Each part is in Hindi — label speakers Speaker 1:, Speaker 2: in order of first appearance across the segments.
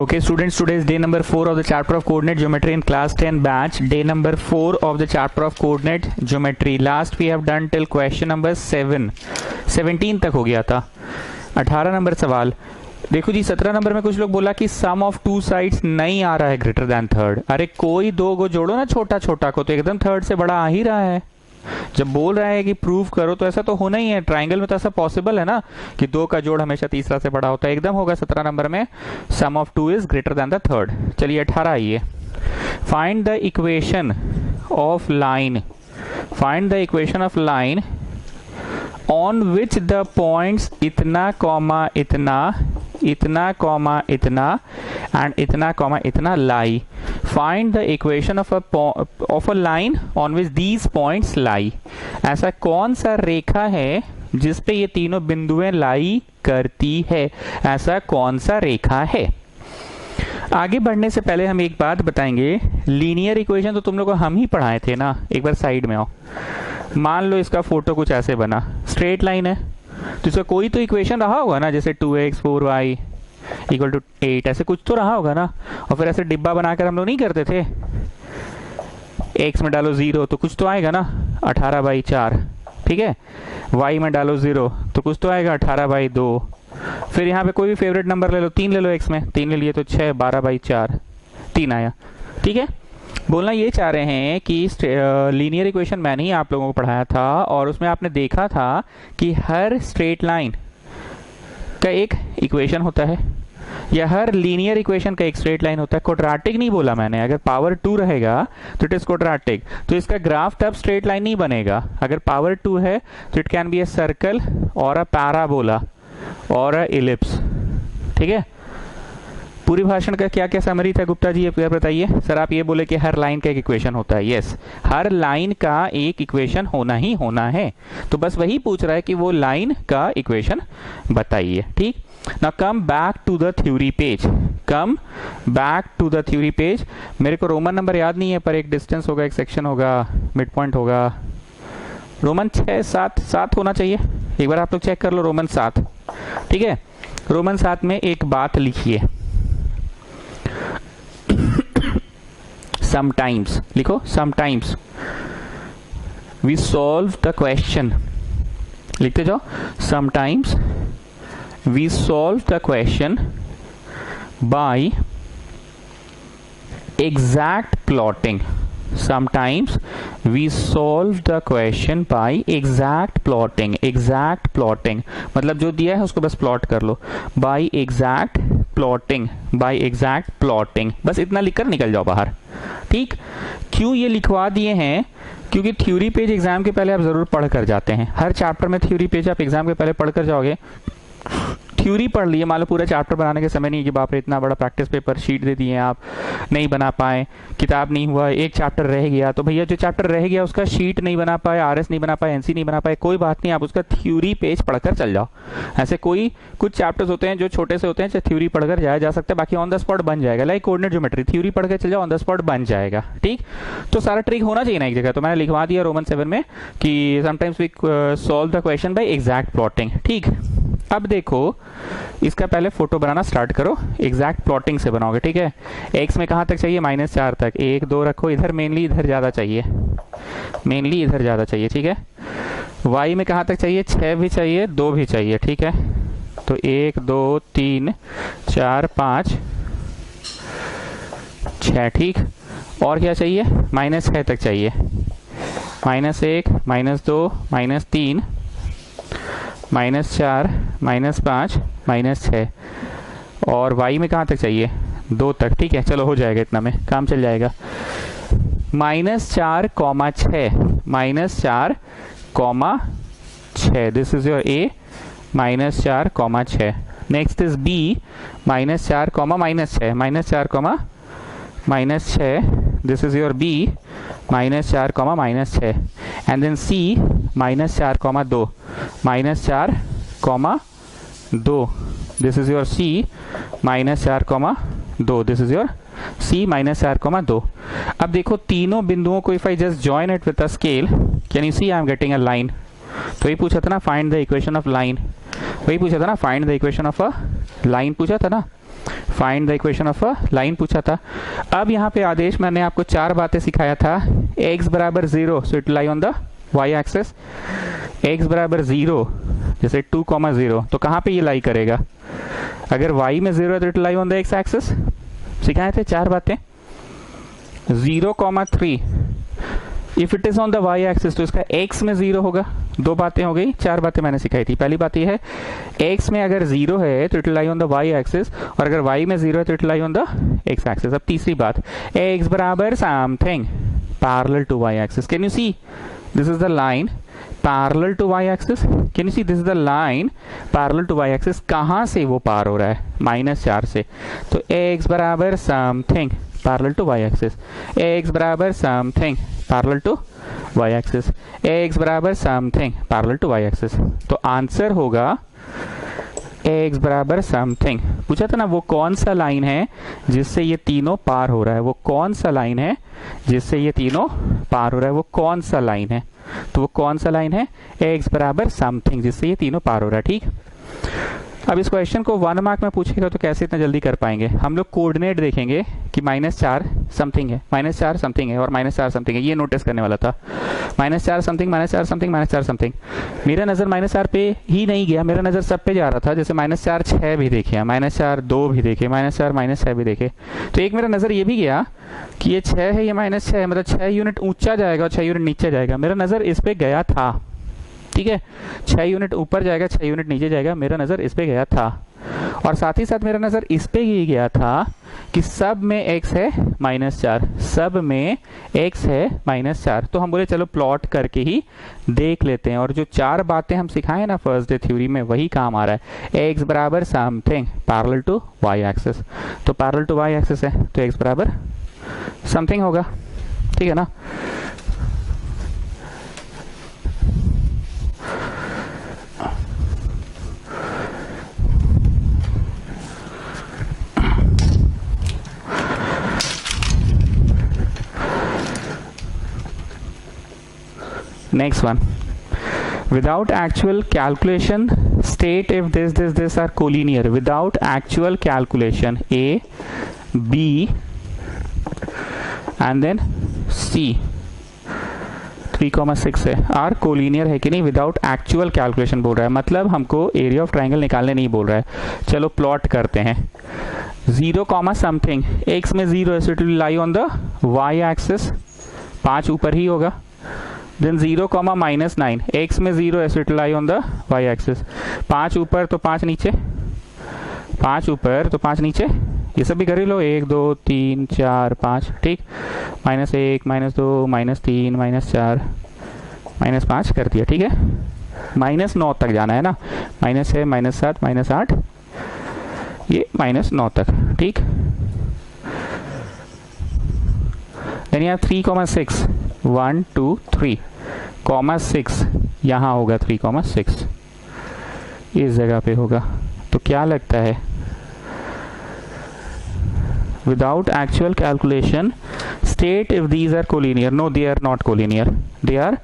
Speaker 1: Okay students, today is day number 4 of the chapter of coordinate geometry in class 10 batch. Day number 4 of the chapter of coordinate geometry. Last we have done till question number 7. 17 तक हो गया था. 18 नंबर सवाल. देखो जी 17 नंबर में कुछ लोग बोला कि सम ऑफ टू साइड्स नहीं आ रहा है ग्रेटर देन थर्ड. अरे कोई दो को जोड़ो ना छोटा छोटा को, तो एकदम थर्ड से बड़ा आ ही रहा है. जब बोल रहा है कि प्रूव करो तो ऐसा तो होना ही है. ट्राइंगल में तो ऐसा पॉसिबल है ना कि दो का जोड़ हमेशा तीसरा से बड़ा होता है. एकदम होगा 17 नंबर में sum of two is greater than the third. चलिए 18 आइए. Find the equation of line. Find the equation of line on which the points इतना कॉमा इतना, इतना कॉमा इतना एंड इतना कॉमा इतना lie. Find the equation of a line on which these points lie. ऐसा कौन सा रेखा है जिस पे ये तीनों बिंदुएं लाई करती है? ऐसा कौन सा रेखा है? आगे बढ़ने से पहले हम एक बात बताएंगे. लीनियर इक्वेशन तो तुम लोग को हम ही पढ़ाए थे ना. एक बार साइड में आओ. मान लो इसका फोटो कुछ ऐसे बना, स्ट्रेट लाइन है, तो इसका कोई तो इक्वेशन रहा होगा ना, जैसे 2x 4y इक्वल टू 8, ऐसे कुछ तो रहा होगा ना. और फिर ऐसे डिब्बा बनाकर हम लोग नहीं करते थे, x में डालो 0 तो कुछ तो आएगा ना, 18/4. ठीक है. y में डालो 0 तो कुछ तो आएगा, 18/2. फिर यहाँ पे कोई भी फेवरेट नंबर ले लो, 3 ले लो. x में 3 ले लिए तो 6, 12/4, 3 आया. ठीक है. बोलना ये चाह रहे हैं कि लीनियर इक्वेशन मैंने ही आप लोगों को पढ़ाया था और उसमें आपने देखा था कि हर स्ट्रेट लाइन का एक इक्वेशन होता है या हर लीनियर इक्वेशन का एक स्ट्रेट लाइन होता है. क्वाड्रेटिक नहीं बोला मैंने. अगर पावर 2 रहेगा तो इट इज क्वाड्रेटिक. तो इसका ग्राफ तब स्ट्रेट लाइन नहीं बनेगा. अगर पावर 2 है तो it can be a circle और अ पैराबोला और अ इलिप्स. ठीक है. पूरी भाषण का क्या क्या समरी था गुप्ता जी, ये बताइए. सर आप ये बोले कि हर लाइन का एक इक्वेशन होता है. यस, हर लाइन का एक इक्वेशन होना ही होना है. तो बस वही पूछ रहा है कि वो लाइन का इक्वेशन बताइए. ठीक. Now come back to the theory page. Come back to the theory page. मेरे को रोमन नंबर याद नहीं है, पर एक डिस्टेंस होगा, एक सेक्शन होगा, मिड पॉइंट होगा. रोमन 6 7 होना चाहिए. एक बार आप लोग चेक कर लो. रोमन 7. ठीक है. रोमन 7 में एक बात लिखिए. Sometimes लिखो. Sometimes we solve the question. लिखते जाओ. Sometimes we solve the question by exact plotting. Sometimes we solve the question by exact plotting. Exact plotting मतलब जो दिया है उसको बस प्लॉट कर लो. By exact plotting. By exact plotting. बस इतना लिखकर निकल जाओ बाहर. ठीक. क्यों ये लिखवा दिए हैं? क्योंकि थ्योरी पेज एग्जाम के पहले आप जरूर पढ़ कर जाते हैं. हर चैप्टर में थ्योरी पेज आप एग्जाम के पहले पढ़ कर जाओगे. थ्योरी पढ़ लिए, मान लो पूरा चैप्टर बनाने के समय नहीं कि बाप रे इतना बड़ा प्रैक्टिस पेपर शीट दे दिए आप, नहीं बना पाए, किताब नहीं हुआ, एक चैप्टर रह गया, तो भैया जो चैप्टर रह गया उसका शीट नहीं बना पाए, आरएस नहीं बना पाए, एनसी नहीं बना पाए, कोई बात नहीं, आप उसका थ्योरी पेज पढ़कर चल जाओ. ऐसे कोई कुछ चैप्टर्स होते हैं जो छोटे से होते हैं, थ्योरी पढ़कर जाया जा सकता है, बाकी ऑन द स्पॉट बन जाएगा. लाइक कोऑर्डिनेट ज्योमेट्री थ्योरी पढ़कर चल जाओ, ऑन द स्पॉट बन जाएगा. ठीक. तो सारा ट्रिक होना चाहिए ना एक जगह. तो मैंने लिखवा दिया रोमन 7 में कि sometimes we solve the question by exact plotting. ठीक. अब देखो इसका पहले फोटो बनाना स्टार्ट करो. एग्जैक्ट प्लॉटिंग से बनाओगे. ठीक है. एक्स में कहाँ तक चाहिए? -4 तक. 1 2 रखो. इधर मेनली इधर ज़्यादा चाहिए. मेनली इधर ज़्यादा चाहिए. ठीक है. वाई में कहाँ तक चाहिए? 6 भी चाहिए, 2 भी चाहिए. ठीक है. तो 1 2 3 4 5 6. ठीक. और क्या चाहिए? -6 तक चाहिए. -1 -2 -3 -4 -5 -6. और y में कहाँ तक चाहिए? 2 तक. ठीक है. चलो हो जाएगा, इतना में काम चल जाएगा. -4, 6 this is your a. -4, 6. Next is b. -4, -6 -4, this is your b. -4, -6. and then c. -4, 2 -4, 2 this is your c. -4, 2 this is your c. -4, 2. अब देखो तीनों बिंदुओं को if I just join it with a scale, can you see I am getting a line. तो ये पूछा था ना find the equation of line. वही पूछा था ना, find the equation of a line पूछा था ना. Find the equation of a line पूछा था। अब यहाँ पे आदेश मैंने आपको 4 बातें सिखाया था। x बराबर 0 so it lie on the y axis. x बराबर 0 जैसे 2,0 तो कहाँ पे ये लाई करेगा? अगर y में 0 है तो it lie on the x axis. सिखाए थे 4 बातें। 0,3 if it is on the y axis तो इसका x में 0 होगा। 2 बातें हो गई, 4 बातें मैंने सिखाई थी। पहली बात यह है x में अगर 0 है तो it lie on the y axis, और अगर y में 0 है तो it lie on the x axis. अब तीसरी बात, x बराबर something parallel to y axis. Can you see this is the line parallel to y axis? Can you see this is the line parallel to y axis? कहाँ से वो पार हो रहा है? -4 से। तो x बराबर something parallel to y axis, x बराबर something parallel to y axis, x बराबर something parallel to y axis. तो आंसर होगा x बराबर समथिंग। पूछा था ना वो कौन सा लाइन है जिससे ये तीनों पार हो रहा है? वो कौन सा लाइन है जिससे ये तीनों पार हो रहा है? वो कौन सा लाइन है? तो वो कौन सा लाइन है? x बराबर समथिंग, जिससे ये तीनों पार हो रहा है। ठीक। अब इस क्वेश्चन को 1 मार्क में पूछेगा तो कैसे इतना जल्दी कर पाएंगे? हम लोग कोऑर्डिनेट देखेंगे कि -4 समथिंग है, -4 समथिंग है और -4 समथिंग है, ये नोटिस करने वाला था। -4 समथिंग, -4 समथिंग, -4 समथिंग। मेरा नज़र -4 पे ही नहीं गया, मेरा नज़र सब पे जा रहा था। जैसे -4 6 भी देखे, -4 2 भी देखे, -4 -6 भी देखे। तो एक मेरा नज़र ये भी गया कि ये 6 है, ये -6 है, मतलब 6 यूनिट ऊंचा जाएगा और 6 यूनिट नीचे जाएगा। मेरा नज़र इस पे गया था। ठीक है, 6 यूनिट ऊपर जाएगा, 6 यूनिट नीचे जाएगा, मेरा नज़र इस पे गया था। और साथ ही साथ मेरा नज़र इस पे ही गया था कि सब में x है -4, सब में x है -4। तो हम बोले चलो प्लॉट करके ही देख लेते हैं। और जो 4 बातें हम सिखाए ना फर्स्ट डे थ्योरी में, वही काम आ रहा है। x बराबर something parallel to y axis, तो पैरेलल टू y एक्सिस है तो x बराबर समथिंग होगा। ठीक है ना? Next one, without actual calculation state if this are collinear. Without actual calculation A, B and then C 3,6 है, आर कोलिनियर है कि नहीं? विदाउट एक्चुअल कैलकुलेशन बोल रहा है, मतलब हमको एरिया ऑफ ट्राइंगल निकालने नहीं बोल रहा है। चलो प्लॉट करते हैं। 0, समथिंग, x में 0 है so it will lie on the y axis, 5 ऊपर ही होगा। देन 0, -9, x में 0 है so it will lie on the y axis, 5 ऊपर तो 5 नीचे, 5 ऊपर तो 5 नीचे। ये सब भी कर ही लो, 1 2 3 4 5। ठीक, -1 -2 -3 -4 -5 कर दिया। ठीक है, -9 तक जाना है ना, -6 -7 -8, ये -9 तक। ठीक, देन यू हैव 3,6 1 2 3, 6 यहाँ होगा, 3,6 इस जगह पे होगा। तो क्या लगता है? Without actual calculation state if these are collinear. No, they are not collinear. They are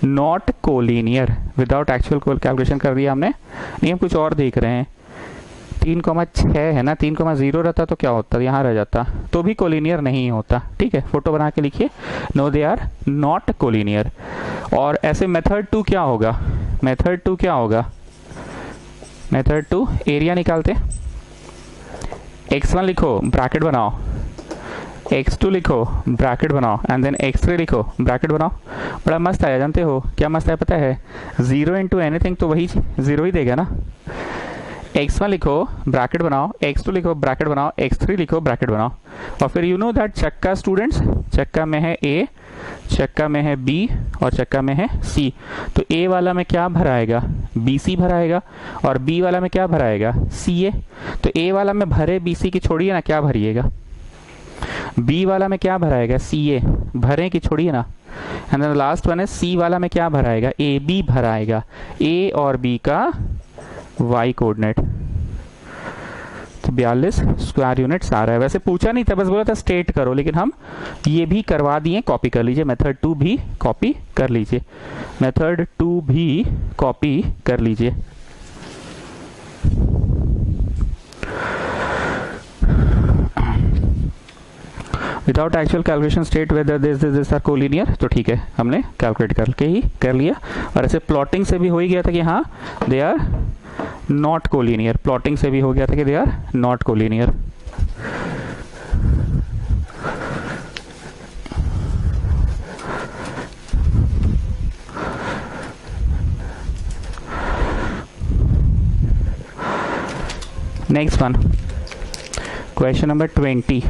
Speaker 1: not collinear. Without actual calculation कर दिया हमने। नहीं, हम कुछ और देख रहे हैं। 3,6 है ना, 3,0 रहता तो क्या होता? यहाँ रह जाता, तो भी कोलिनियर नहीं होता। ठीक है, फोटो बना के लिखिए, no they are not collinear. और ऐसे मेथड 2 क्या होगा? मेथड 2 क्या होगा? मेथड 2 एरिया निकालते, x1 लिखो, ब्रैकेट बनाओ, x2 लिखो, ब्रैकेट बनाओ, एंड देन x3 लिखो, ब्रैकेट बनाओ। बड़ा मस्त आया, जानते हो क्या मस्त है पता है? 0 इंटू एनीथिंग तो वही 0 ही देगा ना। x1 लिखो, ब्रैकेट बनाओ, x2 लिखो, ब्रैकेट बनाओ, x3 लिखो, ब्रैकेट बनाओ। और फिर यू नो दैट चक्का स्टूडेंट्स, चक्का में है a, चक्का में है b और चक्का में है c। तो a वाला में क्या भराएगा? bc भराएगा, और b वाला में क्या भराएगा? ca। तो a वाला में भरे bc की छोड़िए ना, क्या भरिएगा? b वाला में क्या भराएगा? ca, भरे की छोड़िए ना। एंड देन लास्ट वन है c वाला में क्या भराएगा? ab भराएगा, a और b का y कोऑर्डिनेट। तो 42 स्क्वायर यूनिट्स आ रहा है। वैसे पूछा नहीं था, बस बोला था स्टेट करो, लेकिन हम ये भी करवा दिए। कॉपी कर लीजिए, मेथड 2 भी कॉपी कर लीजिए, मेथड 2 भी कॉपी कर लीजिए। Without actual calculation state whether this are collinear, तो ठीक है हमने कैलकुलेट करके ही कर लिया। और ऐसे प्लॉटिंग से भी हो ही गया था कि हाँ they are not collinear, plotting से भी हो गया था कि they are not collinear. Next one, question number 20,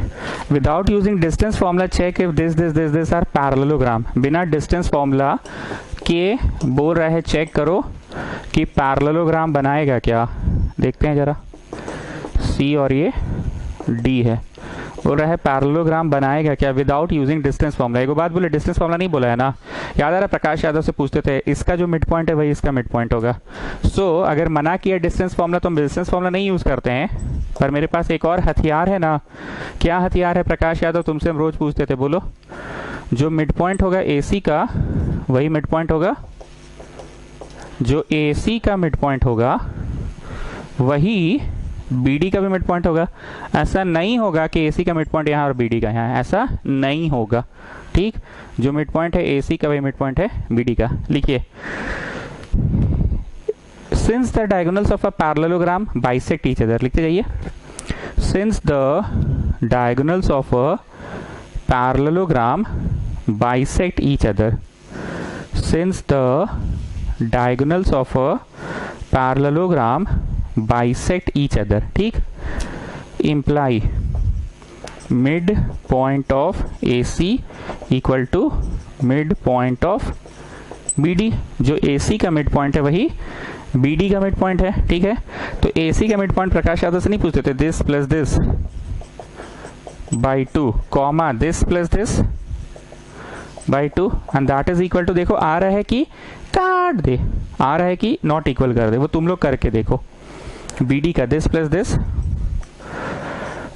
Speaker 1: without using distance formula check if this are parallelogram. बिना डिस्टेंस फॉर्मूला के बोल रहा है चेक करो कि पैरेललोग्राम बनाएगा क्या। देखते हैं जरा, सी और ये डी है, बोल रहा है पैरेललोग्राम बनाएगा क्या विदाउट यूजिंग डिस्टेंस फॉर्मूला। एक बात बोले, डिस्टेंस फॉर्मूला नहीं बोला है ना, याद आ रहा है प्रकाश यादव से पूछते थे इसका जो मिड पॉइंट है वही इसका मिड पॉइंट होगा। सो अगर मना किया डिस्टेंस फॉर्मूला तो हम डिस्टेंस फॉर्मूला नहीं यूज करते हैं, पर मेरे पास एक और हथियार है ना। क्या हथियार है प्रकाश यादव, तुमसे हम रोज पूछते थे, बोलो। जो मिड पॉइंट होगा AC का वही मिड पॉइंट होगा, जो AC का मिड पॉइंट होगा वही BD का भी मिड पॉइंट होगा। ऐसा नहीं होगा कि AC का मिड पॉइंट यहाँ और BD का यहाँ, ऐसा नहीं होगा। ठीक, जो मिड पॉइंट है AC का वही मिड पॉइंट है BD का। लिखिए, since the diagonals of a parallelogram bisect each other, लिखते जाइए। Since the diagonals of a parallelogram bisect each other, since the diagonals of a parallelogram bisect each other, ठीक, imply mid point of AC equal to mid point of BD। जो AC का मिड पॉइंट है वही BD का मिड पॉइंट है। ठीक है, तो AC का मिड पॉइंट प्रकाश यादव से नहीं पूछते थे, this plus this by 2 comma this plus this by 2 and that is equal to, देखो आ रहा है कि काट दे, आ रहा है कि नॉट इक्वल कर दे, वो तुम लोग करके देखो। BD का this plus this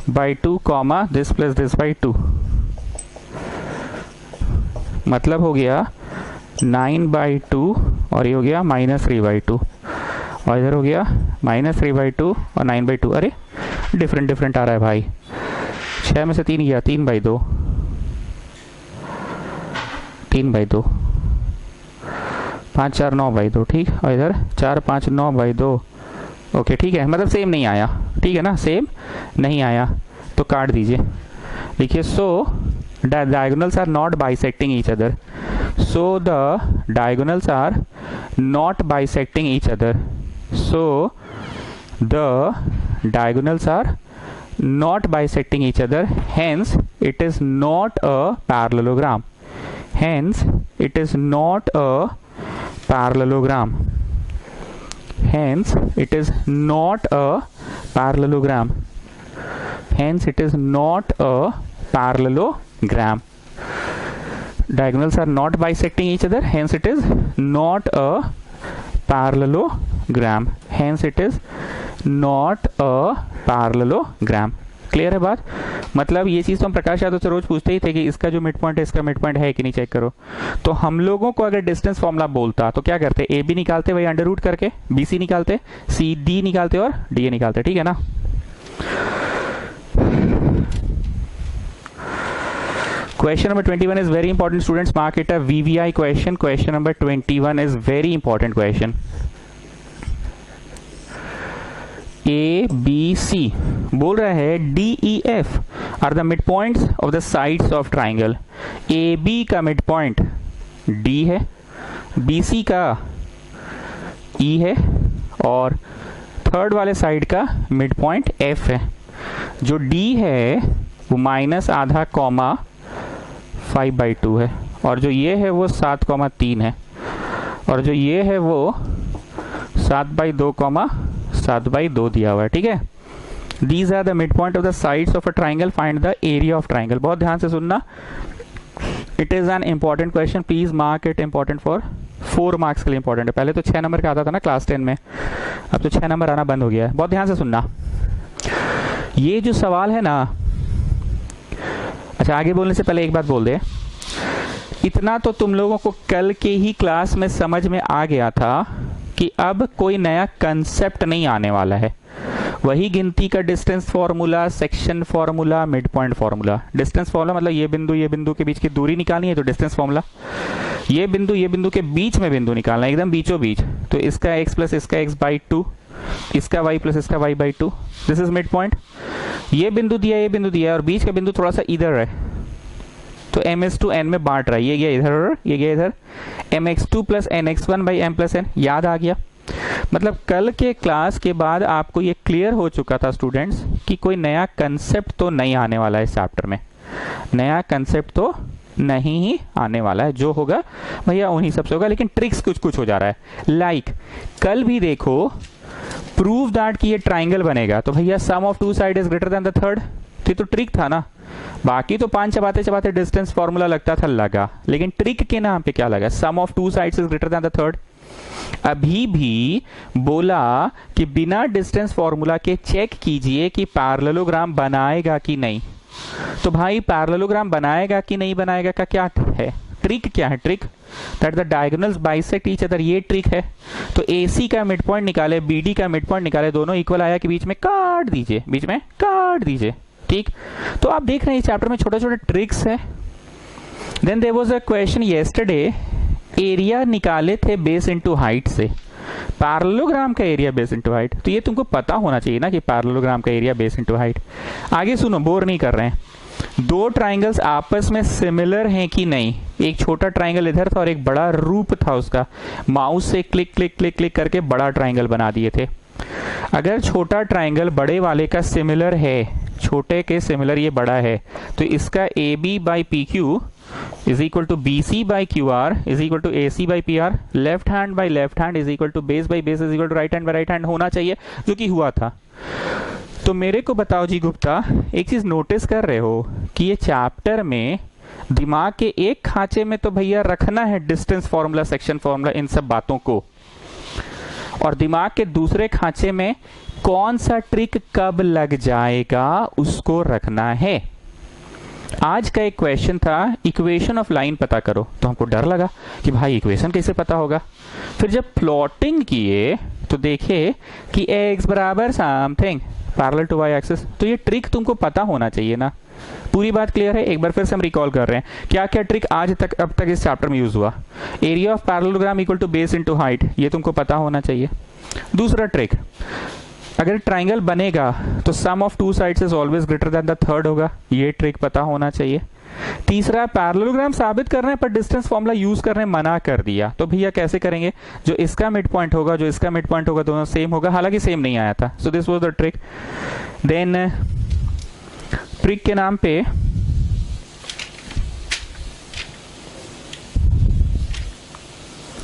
Speaker 1: by 2 comma this plus this by 2, मतलब हो गया 9/2 और ये हो गया -3/2 और इधर हो गया -3/2 और 9/2। अरे डिफरेंट डिफरेंट आ रहा है भाई, 6 में से 3 गया, 3/2 3/2, 5 4 9/2, ठीक, और इधर 4 5 9/2। ओके ठीक है, मतलब सेम नहीं आया, ठीक है ना, सेम नहीं आया तो काट दीजिए। देखिए, सो diagonals are not bisecting each other, so the diagonals are not bisecting each other, so the diagonals are not bisecting each other, hence it is not a parallelogram, hence it is not a parallelogram, hence it is not a parallelogram, hence it is not a parallelogram. Diagonals are not bisecting each other, hence it is not a parallelogram, hence it is not a parallelogram. Clear है बात? मतलब ये चीज तो हम प्रकाश यादव से रोज पूछते ही थे कि इसका जो मिड पॉइंट है इसका मिड पॉइंट है कि नहीं, चेक करो। तो हम लोगों को अगर डिस्टेंस फॉर्मूला बोलता तो क्या करते, AB निकालते, वही अंडर रूट करके BC निकालते, CD निकालते और DA निकालते, ठीक है ना। Question number 21 is very important, students. Mark it a VVI question. Question number 21 is very important question. A, B, C बोल रहा है D, E, F are the midpoints of the sides of triangle. AB का midpoint D है, BC का E है और थर्ड वाले साइड का midpoint F है। जो D है वो -आधा कॉमा 5/2 है और जो ये है वो 7,3 है और जो ये है वो 7/2 कॉमा 7/2 दिया हुआ है, ठीक है। These are the midpoint of the sides of a triangle. Find the area of triangle. बहुत ध्यान से सुनना, it is an important question. Please mark it important for 4 marks के लिए important है। पहले तो 6 नंबर का आता था ना क्लास 10 में, अब तो 6 नंबर आना बंद हो गया है। बहुत ध्यान से सुनना, ये जो सवाल है ना, अच्छा आगे बोलने से पहले एक बात बोल दे, इतना तो तुम लोगों को कल के ही क्लास में समझ में आ गया था कि अब कोई नया कंसेप्ट नहीं आने वाला है। वही गिनती का distance formula, section formula, mid point formula. Distance formula मतलब ये बिंदु के बीच की दूरी निकालनी है तो डिस्टेंस फॉर्मूला, ये बिंदु के बीच में बिंदु निकालना है, एकदम बीचों बीच, तो इसका x प्लस इसका x बाई 2, इसका y प्लस इसका y by 2, this is mid point. ये बिंदु दिया और बीच का बिंदु थोड़ा सा इधर है, तो ms2 n में बांट रहा है, ये गया इधर और ये गया इधर, mx2 plus nx1 by m plus n, याद आ गया। मतलब कल के क्लास के बाद आपको ये क्लियर हो चुका था स्टूडेंट्स कि कोई नया कंसेप्ट तो नहीं आने वाला है इस चैप्टर में, नया कंसेप्ट तो नहीं ही आने वाला है, जो होगा भैया उन्हीं सबसे होगा, लेकिन ट्रिक्स कुछ कुछ हो जा रहा है। लाइक कल भी देखो, प्रूव दैट कि ये ट्राइंगल बनेगा, तो भैया sum of two side is greater than the third, तो तो ट्रिक था ना। बाकी तो 5 चबाते चबाते डिस्टेंस फॉर्मूला लगता था, लगा, लेकिन ट्रिक के नाम पे क्या लगा, sum of two sides is greater than the third. अभी भी बोला कि बिना डिस्टेंस फॉर्मूला के चेक कीजिए कि पैरेललोग्राम बनाएगा कि नहीं। तो भाई पैरेललोग्राम बनाएगा कि नहीं बनाएगा का क्या है, ट्रिक क्या है, trick that the diagonals bisect each other, ये ट्रिक है। तो AC का मिड पॉइंट निकाले, BD का मिड पॉइंट निकाले, दोनों इक्वल आया कि बीच में काट दीजिए, बीच में काट दीजिए, ठीक। तो आप देख रहे हैं इस चैप्टर में छोटे छोटे ट्रिक्स है। Then there was a question yesterday, area निकाले थे बेस इनटू हाइट से, पैरेललोग्राम का एरिया बेस इनटू हाइट, तो ये तुमको पता होना चाहिए ना कि पैरेललोग्राम का एरिया बेस इनटू हाइट। आगे सुनो, बोर नहीं कर रहे हैं, दो ट्राइंगल्स आपस में सिमिलर हैं कि नहीं, एक छोटा ट्राइंगल इधर था और एक बड़ा रूप था उसका, माउस से क्लिक क्लिक क्लिक क्लिक करके बड़ा ट्राइंगल बना दिए थे। अगर छोटा ट्राइंगल बड़े वाले का सिमिलर है, छोटे के सिमिलर ये बड़ा है, तो इसका AB by PQ is equal to BC by QR is equal to AC by PR, left hand by left hand is equal to base by base is equal to right hand by right hand होना चाहिए, जो कि हुआ था। तो मेरे को बताओ जी गुप्ता, एक चीज नोटिस कर रहे हो कि ये चैप्टर में दिमाग के एक खांचे में तो भैया रखना है डिस्टेंस फॉर्मूला, सेक्शन फॉर्मूला, इन सब बातों को, और दिमाग के दूसरे खांचे में कौन सा ट्रिक कब लग जाएगा उसको रखना है। आज का एक क्वेश्चन था, इक्वेशन ऑफ लाइन पता करो, तो हमको डर लगा कि भाई इक्वेशन कैसे पता होगा। फिर जब प्लॉटिंग किए तो देखे कि x बराबर something parallel to y axis, तो ये ट्रिक तुमको पता होना चाहिए ना। पूरी बात क्लियर है? एक बार फिर से हम रिकॉल कर रहे हैं क्या क्या ट्रिक आज तक अब तक इस चैप्टर में यूज हुआ। Area of parallelogram equal to base into height, ये तुमको पता होना चाहिए। दूसरा ट्रिक, अगर ट्राइंगल बनेगा तो sum of two sides is always greater than the third होगा, ये ट्रिक पता होना चाहिए। तीसरा, पैरेललोग्राम साबित कर रहे हैं पर डिस्टेंस फॉर्मूला यूज करने मना कर दिया, तो भैया कैसे करेंगे, जो इसका मिड पॉइंट होगा जो इसका मिड पॉइंट होगा दोनों सेम होगा, हालांकि सेम नहीं आया था, so this was the trick. Then trick के नाम पे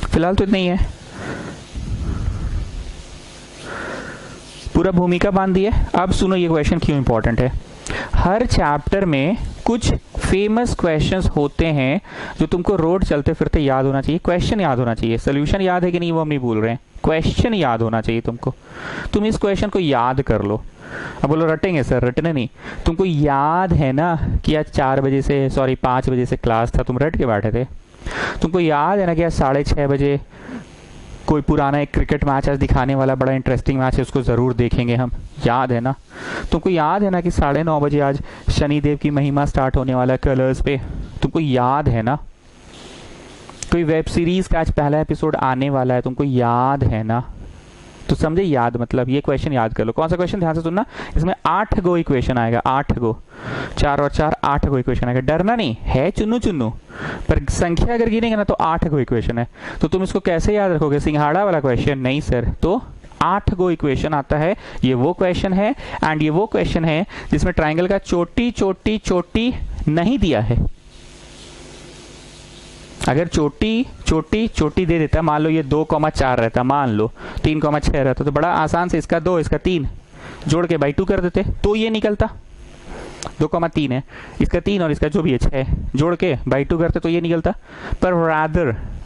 Speaker 1: फिलहाल तो इतना ही है, पूरा भूमिका बांध दी है। अब सुनो ये क्वेश्चन क्यों इंपॉर्टेंट है। हर चैप्टर में कुछ फेमस क्वेश्चंस होते हैं जो तुमको रोड चलते फिरते याद होना चाहिए, क्वेश्चन याद होना चाहिए, सोल्यूशन याद है कि नहीं वो हम नहीं भूल रहे हैं, क्वेश्चन याद होना चाहिए तुमको। तुम इस क्वेश्चन को याद कर लो। अब बोलो रटेंगे सर, रटने नहीं, तुमको याद है ना कि आज 5 बजे से क्लास था, तुम रट के बैठे थे। तुमको याद है ना कि आज 6:30 बजे कोई पुराना एक क्रिकेट मैच आज दिखाने वाला, बड़ा इंटरेस्टिंग मैच है, उसको जरूर देखेंगे हम, याद है ना। तुमको याद है ना कि 9:30 बजे आज शनिदेव की महिमा स्टार्ट होने वाला है कलर्स पे, तुमको याद है ना। कोई वेब सीरीज का आज पहला एपिसोड आने वाला है, तुमको याद है ना। तो समझे याद मतलब, ये क्वेश्चन याद कर लो। कौन सा क्वेश्चन, ध्यान से सुनना, इसमें 8 गो इक्वेशन आएगा, 8 गो, 4 और 4 8 गो इक्वेशन आएगा। डरना नहीं है, चुन्नू चुन्नू, पर संख्या अगर गिनेंगे ना तो 8 गो इक्वेशन है। तो तुम इसको कैसे याद रखोगे, सिंघाड़ा वाला क्वेश्चन नहीं सर, तो 8 गो इक्वेशन आता है। ये वो क्वेश्चन है एंड ये वो क्वेश्चन है जिसमें ट्राइंगल का चोटी चोटी चोटी नहीं दिया है। अगर चोटी चोटी चोटी दे देता, मान लो ये 2,4 रहता, मान लो 3,6 रहता, तो बड़ा आसान से इसका 2 इसका 3 जोड़ के बाई 2 कर देते, तो ये निकलता। 2,3 है, इसका 3 और इसका जो भी है 6 जोड़ के बाई 2 करते तो ये निकलता। पर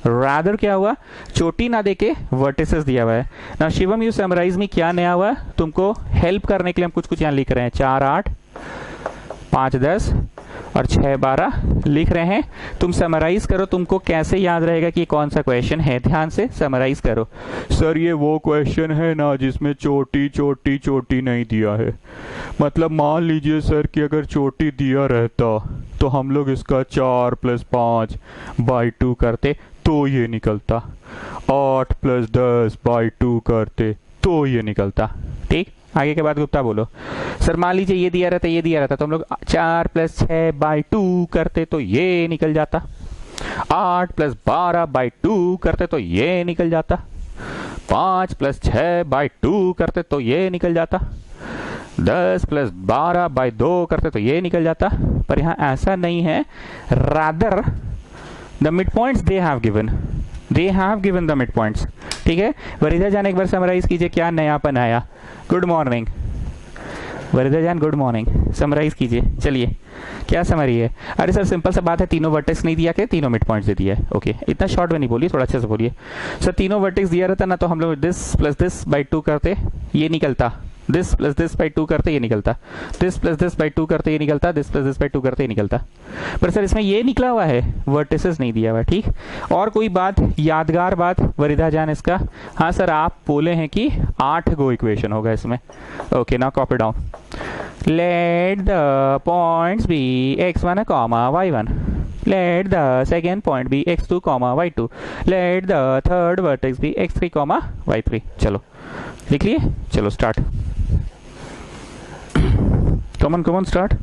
Speaker 1: रादर क्या हुआ, चोटी ना देके वर्टिसेस दिया हुआ है ना। शिवम यू समराइज में क्या नया हुआ, तुमको हेल्प करने के लिए हम कुछ कुछ यहाँ लिख रहे हैं। 4 8 5 10 और 6 12 लिख रहे हैं। तुम समराइज करो, तुमको कैसे याद रहेगा कि कौन सा क्वेश्चन है, ध्यान से समराइज करो। सर ये वो क्वेश्चन है ना जिसमें चोटी चोटी चोटी नहीं दिया है, मतलब मान लीजिए सर कि अगर चोटी दिया रहता तो हम लोग इसका 4 + 5 / 2 करते तो ये निकलता, 8 + 10 / 2 करते तो ये निकलता। ठीक, आगे के बाद गुप्ता बोलो। सर मान लीजिए ये दिया रहता, ये दिया रहता तो हम लोग 4 + 6 / 2 करते तो ये निकल जाता, 8 + 12 / 2 करते तो ये निकल जाता, 5 + 6 / 2 करते तो ये निकल जाता, 10 + 12 / 2 करते तो ये निकल जाता। पर यहाँ ऐसा नहीं है, rather the mid points they have given the mid points. ठीक है, वरीदा जान एक बार समराइज कीजिए, क्या नयापन आया। गुड मॉर्निंग वरीदा जान, गुड मॉर्निंग, समराइज कीजिए। चलिए क्या समरी है? अरे सर सिंपल सा बात है, तीनों वर्टेक्स नहीं दिया के तीनों मिड पॉइंट्स दे दिया है। ओके, इतना शॉर्ट में नहीं बोलिए, थोड़ा अच्छे से बोलिए। सर तीनों वर्टेक्स दिया रहता ना तो हम लोग दिस + दिस / 2 करते ये निकलता, दिस + दिस / 2 करते ये निकलता, दिस + दिस / 2 करते ये निकलता, दिस + दिस / 2 करते ये निकलता। पर सर इसमें ये निकला हुआ है, वर्टिसेस नहीं दिया हुआ। ठीक, और कोई बात यादगार बात वरीदा जान इसका? हाँ सर आप बोले हैं कि 8 गो इक्वेशन होगा इसमें। Okay, now copy down. Let the points be x1, y1. Let the second point be x2, y2. Let the third vertex be x3, y3. चलो लिख लिए, चलो स्टार्ट। कमन स्टार्ट।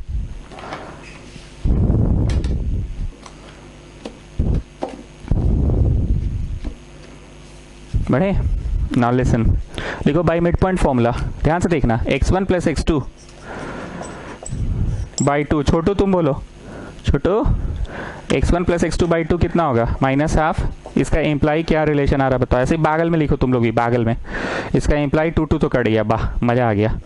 Speaker 1: बढ़े नाउ लिसन, लिखो बाई मिड पॉइंट फॉर्मूला, ध्यान से देखना। x1 + x2 / 2, छोटू तुम बोलो, छोटू x1 + x2 / 2 कितना होगा? -½ इसका इम्प्लाई क्या रिलेशन आ रहा है बताओ? ऐसे बागल में लिखो तुम लोग भी, बागल में इसका इम्प्लाई 2 2 तो कट गया, वाह मजा आ गया।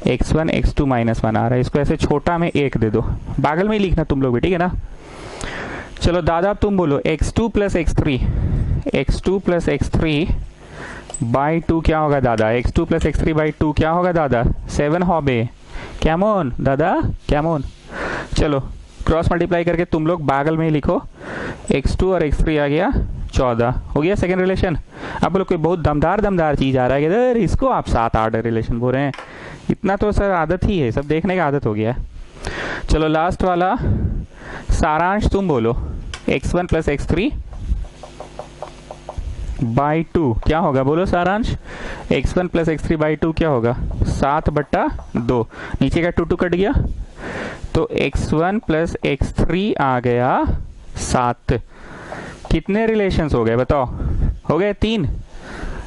Speaker 1: x1 x2 -1 आ रहा है, इसको ऐसे छोटा में 1 दे दो, बागल में ही लिखना तुम लोग भी, ठीक है ना? चलो दादा तुम बोलो x2 + x3 / 2 क्या होगा दादा? x2 + x3 / 2 क्या होगा दादा? 7 होबे, कैमोन दादा, कैमोन। चलो क्रॉस मल्टीप्लाई करके तुम लोग बागल में ही लिखो, x2 और x3 आ गया 14, हो गया सेकेंड रिलेशन। अब बोलो कोई बहुत दमदार चीज आ रहा है कि इसको आप 7 8 रिलेशन बोल रहे हैं, इतना तो सर आदत ही है, सब देखने का आदत हो गया है। चलो लास्ट वाला सारांश तुम बोलो, x1 + x3 / 2 क्या होगा? बोलो सारांश, x1 + x3 / 2 क्या होगा? 7/2, नीचे का 2 2 कट गया तो x1 + x3 आ गया 7। कितने रिलेशंस हो गए बताओ? हो गए 3।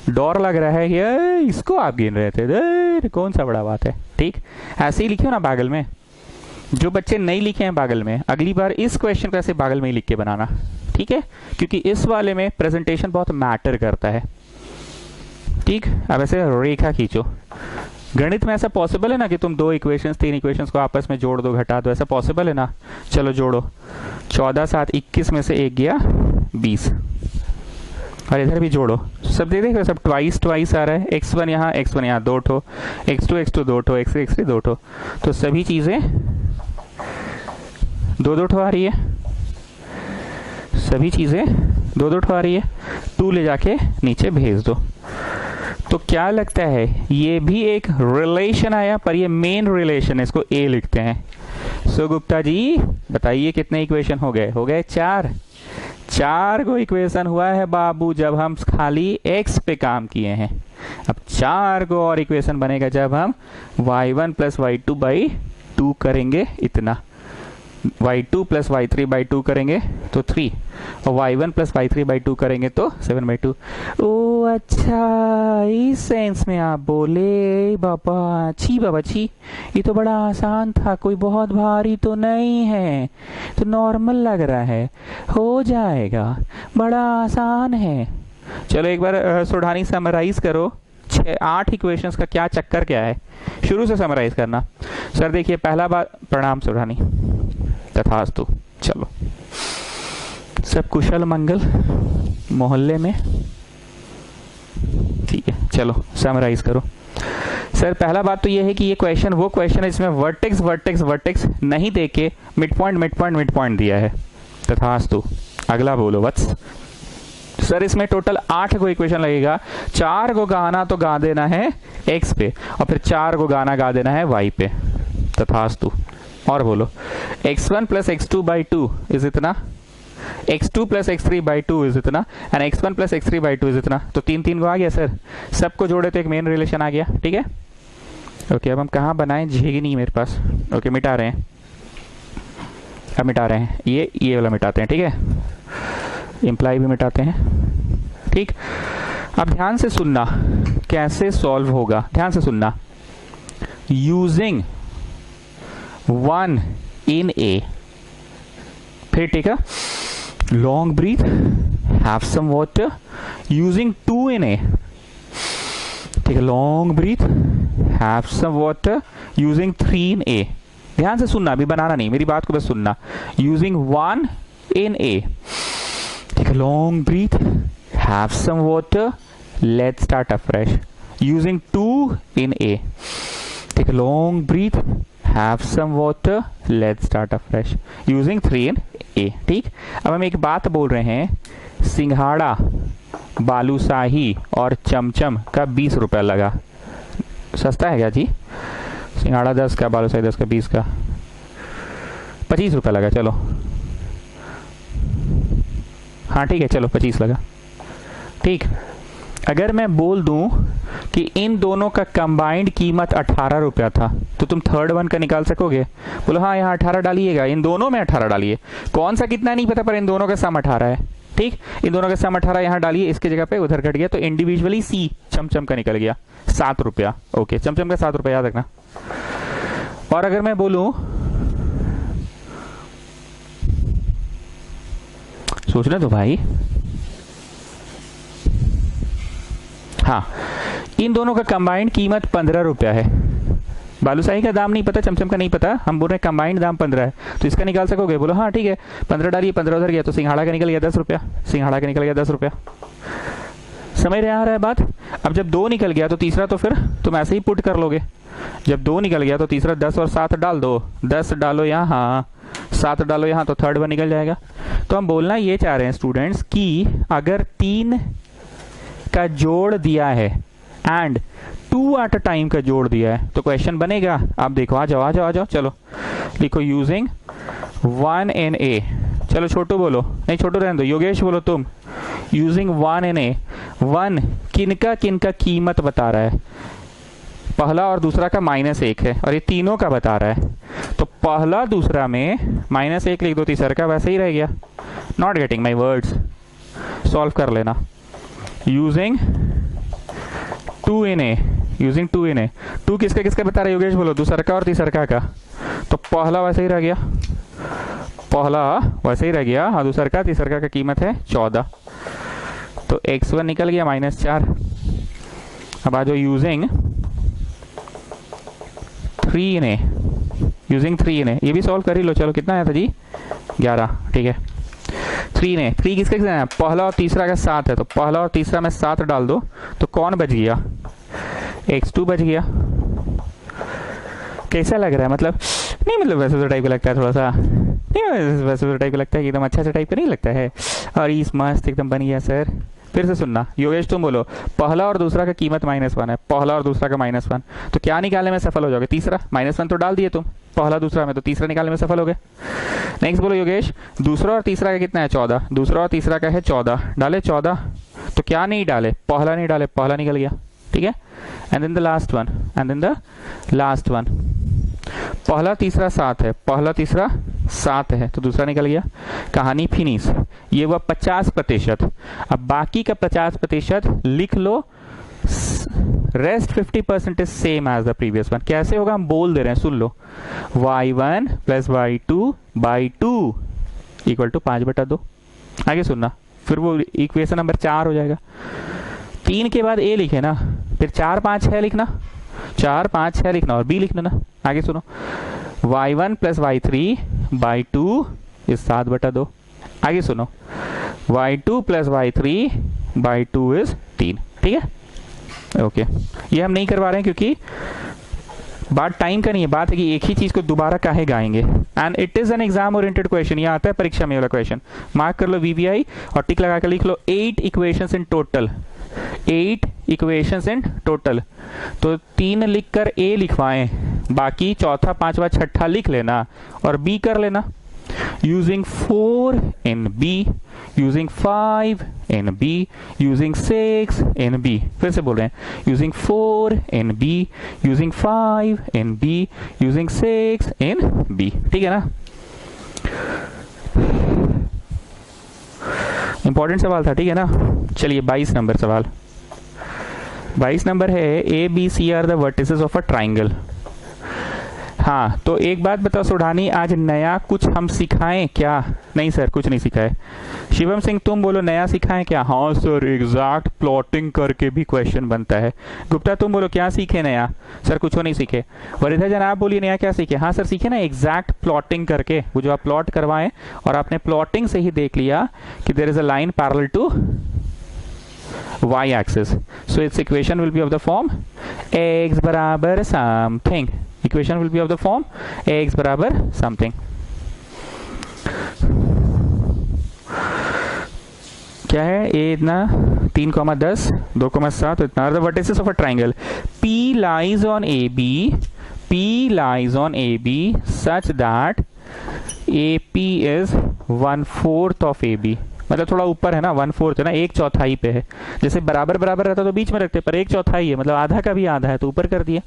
Speaker 1: डर लग रहा है ये, इसको आप गिन रहे थे, कौन सा बड़ा बात है। ठीक, ऐसे ही लिखियो ना बागल में। जो बच्चे नहीं लिखे हैं बागल में, अगली बार इस क्वेश्चन को ऐसे बागल में ही लिख के बनाना, ठीक है? क्योंकि इस वाले में प्रेजेंटेशन बहुत मैटर करता है। ठीक, अब ऐसे रेखा खींचो। गणित में ऐसा पॉसिबल है ना कि तुम 2 इक्वेशंस 3 इक्वेशंस को आपस में जोड़ दो, घटा दो, ऐसा पॉसिबल है ना? चलो जोड़ो, 14 7 21 में से 1 गया 20, और इधर भी जोड़ो, सब दे देखो सब ट्वाइस आ रहा है। x1 यहाँ 2 ठो, x2 2 ठो, x3 2 ठो, तो सभी चीजें 2 2 ठो आ रही है, सभी चीजें 2 2 ठो आ रही है। 2 ले जाके नीचे भेज दो। तो क्या लगता है ये भी एक रिलेशन आया, पर ये मेन रिलेशन है, इसको ए लिखते हैं। सो गुप्ता जी बताइए कितने इक्वेशन हो गए? हो गए 4 को इक्वेशन हुआ है बाबू, जब हम खाली x पे काम किए हैं। अब 4 को और इक्वेशन बनेगा जब हम y1 + y2 / 2 करेंगे, इतना y2 + y3 / 2 करेंगे तो 3, और y1 + y3 / 2 करेंगे तो 7/2। ओ अच्छा, इस सेंस में आप बोले बाबा छी, ये तो बड़ा आसान था, कोई बहुत भारी तो नहीं है, तो नॉर्मल लग रहा है, हो जाएगा, बड़ा आसान है। चलो एक बार सोढ़ानी समराइज करो 8 इक्वेशंस का क्या चक्कर क्या है, शुरू से समराइज करना। सर देखिए पहला बात, प्रणाम सोढ़ानी, तथास्तु। चलो सब कुशल मंगल मोहल्ले में, ठीक है? चलो समराइज करो। सर पहला बात तो ये है कि ये क्वेश्चन वो क्वेश्चन है इसमें वर्टेक्स वर्टेक्स वर्टेक्स नहीं दे के mid point mid point mid point दिया है। तथास्तु। अगला बोलो वत्स। सर इसमें टोटल 8 को इक्वेशन लगेगा, 4 को गाना तो गा देना है x पे और फिर 4 को गाना गा देना है y पे। तथास्तु। और बोलो x1 plus x2 by 2 is इतना, x2 plus x3 by 2 is इतना and x1 plus x3 by 2 is इतना। तो 3 को आ गया सर, सबको जोड़े तो एक मेन रिलेशन आ गया। ठीक है ओके, अब हम कहाँ बनाएं, झेगी नहीं मेरे पास। ओके मिटा रहे हैं, अब मिटा रहे हैं, ये वाला मिटाते हैं। ठीक है, इम्प्लाई भी मिटाते हैं। ठीक, अब ध्यान से सुनना कैसे सॉल्व होगा, ध्यान से सुनना। यूजिंग 1 इन ए, फिर ठीक है, long breath, have some water, using 2 in A, ठीक है, long breath, have some water, using 3 in A. ध्यान से सुनना, अभी बनाना नहीं, मेरी बात को बस सुनना। यूजिंग 1 इन ए, ठीक है, long breath, have some water, let's start afresh. Using 2 in A, ठीक है, long breath, have some water, let's start afresh. Using 3 in A. ठीक, अब हम एक बात बोल रहे हैं, सिंघाड़ा, बालूशाही और चमचम का 20 रुपया लगा। सस्ता है क्या जी? सिंघाड़ा 10 का, बालूशाही 10 का, 20 का, 25 रुपया लगा। चलो हाँ ठीक है, चलो 25 लगा। ठीक, अगर मैं बोल दूं कि इन दोनों का कंबाइंड कीमत 18 रुपया था, तो तुम थर्ड वन का निकाल सकोगे? बोलो हाँ यहाँ 18 डालिएगा, इन दोनों में 18 डालिए। कौन सा कितना नहीं पता, पर इन दोनों का सम 18 है। ठीक, इन दोनों का सम 18 यहाँ डालिए, इसके जगह पे उधर कट गया, तो इंडिविजुअली सी चमचम का निकल गया 7 रुपया। ओके, चमचम का 7 रुपया याद रखना। और अगर मैं बोलूं, सोचना तो भाई, हाँ, इन दोनों का कंबाइंड कीमत 15 रुपया है। बालूशाही का दाम नहीं पता, चमचम का नहीं पता, हम बोल रहे हैं कंबाइंड दाम 15 है, तो इसका निकाल सकोगे? बोलो हाँ ठीक है, 15 डालिए, 15 उधर गया, तो सिंघाड़ा का निकल गया 10 रुपया, सिंघाड़ा का निकल गया 10 रुपया। समझ रहे आ रहा है बात? अब जब 2 निकल गया तो तीसरा तो फिर तुम ऐसे ही पुट कर लोगे। जब 2 निकल गया तो तीसरा 10 और 7 डाल दो, 10 डालो यहाँ, 7 डालो यहाँ, तो थर्ड वन निकल जाएगा। तो हम बोलना ये चाह रहे हैं स्टूडेंट्स कि अगर 3 का जोड़ दिया है एंड 2 एट अ टाइम का जोड़ दिया है तो क्वेश्चन बनेगा। आप देखो, आ जाओ आ जाओ आ जाओ, चलो लिखो यूजिंग 1 इन ए। चलो छोटू बोलो, नहीं छोटू रहने दो, योगेश बोलो तुम। यूजिंग 1 इन ए, 1 किनका किनका कीमत बता रहा है? पहला और दूसरा का -1 है और ये तीनों का बता रहा है, तो पहला दूसरा में -1 लिख दो, तीसरा का वैसे ही रह गया। Not getting my words, solve कर लेना। Using 2 in A, using 2 in ए, 2 किसका किसका बता रहा है योगेश बोलो? दूसरा का और तीसरा का। तो पहला वैसे ही रह गया, पहला वैसे ही रह गया, हाँ, दूसरा का तीसरा का कीमत है 14, तो x1 निकल गया -4। अब आ जाओ using 3 in A, using 3 in ए, ये भी सॉल्व कर ही लो। चलो कितना आया था जी? 11। ठीक है, 3 इन ए, 3 किसका किसका है? पहला और तीसरा का 7 है, तो पहला और तीसरा में 7 डाल दो, तो कौन बच गया? x2 बच गया। कैसा लग रहा है? मतलब नहीं, मतलब वैसे तो टाइप का लगता है थोड़ा सा, नहीं वैसे तो टाइप का लगता है कि एकदम अच्छा सा टाइप का नहीं लगता है, और इस मस्त एकदम बन गया सर। फिर से सुनना, योगेश तुम बोलो, पहला और दूसरा का कीमत -1 है, पहला और दूसरा का -1, तो क्या निकालने में सफल हो जाओगे? तीसरा। -1 तो डाल दिए तुम पहला दूसरा में, तो तीसरा निकालने में सफल हो गए। नेक्स्ट बोलो योगेश, दूसरा और तीसरा का कितना है? 14, दूसरा और तीसरा का है 14, डाले 14, तो क्या नहीं डाले? पहला नहीं डाले, पहला निकल गया। ठीक है, and then the last one, and then the last one, पहला तीसरा 7 है, पहला तीसरा 7 है, तो दूसरा निकल गया। कहानी फिनिश। ये हुआ 50%। अब बाकी का 50% लिख लो, rest 50% is same as the previous one. कैसे होगा हम बोल दे रहे हैं, सुन लो। y1 plus y2 by 2 equal to 5/2। आगे सुनना, फिर वो इक्वेशन नंबर 4 हो जाएगा। 3 के बाद a लिखे ना, फिर 4 5 6 लिखना, 4 5 6 लिखना और b लिख लेना। आगे सुनो, y1 plus y3 by 2 is 7/2। आगे सुनो, y2 plus y3 by 2 is 3। ठीक है, ओके, ये हम नहीं करवा रहे हैं क्योंकि बात टाइम का नहीं है, बात है कि एक ही चीज को दोबारा काहे गाएंगे। And it is an exam oriented question, ये आता है परीक्षा में वाला क्वेश्चन। मार्क कर लो वीवीआई और टिक लगा कर लिख लो 8 equations in total, 8 equations in total. तो 3 लिखकर ए लिखवाएं, बाकी चौथा पांचवा छठा लिख लेना और बी कर लेना। using 4 in B, using 5 in B, using 6 in B। फिर से बोल रहे हैं using 4 in B, using 5 in B, using 6 in B। ठीक है ना, इंपॉर्टेंट सवाल था, ठीक है ना। चलिए 22 नंबर सवाल, 22 नंबर है A B C are the vertices of a triangle. हाँ, तो एक बात बताओ सुढ़ानी, आज नया कुछ हम सिखाएं क्या? नहीं सर, कुछ नहीं सिखाए। शिवम सिंह तुम बोलो नया सिखाएं क्या? हाँ सर, एग्जैक्ट प्लॉटिंग करके भी क्वेश्चन बनता है। गुप्ता तुम बोलो क्या सीखे नया? सर कुछ नहीं सीखे। वरिधा जन आप बोलिए नया क्या सीखे? हाँ सर सीखे ना, एग्जैक्ट प्लॉटिंग करके, वो जो आप प्लॉट करवाएं और आपने प्लॉटिंग से ही देख लिया कि there is a line parallel to y axis, so its equation will be of the form x बराबर something, equation will be of the form x बराबर something। क्या है ये इतना 3,10 2,7 इतना। the vertices of a triangle P lies on AB, P lies on AB such that AP is 1/4 of AB। मतलब थोड़ा ऊपर है ना, 1/4 है ना, 1/4 पे है। जैसे बराबर बराबर रहता तो बीच में रखते, पर 1/4 है, मतलब आधा का भी आधा है तो ऊपर कर दिया।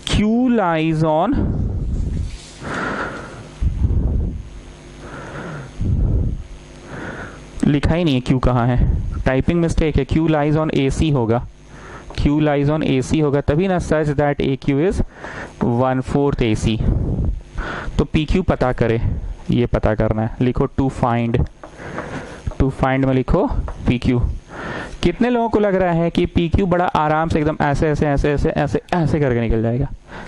Speaker 1: Q lies on लिखा ही नहीं है Q कहाँ है, टाइपिंग मिस्टेक है। Q lies on AC होगा, Q lies on AC होगा तभी ना, such that AQ is 1/4 AC। तो PQ पता करे, ये पता करना है। लिखो टू फाइंड में लिखो PQ। कितने लोगों को लग रहा है कि PQ बड़ा आराम से एकदम ऐसे ऐसे ऐसे ऐसे ऐसे ऐसे करके निकल जाएगा?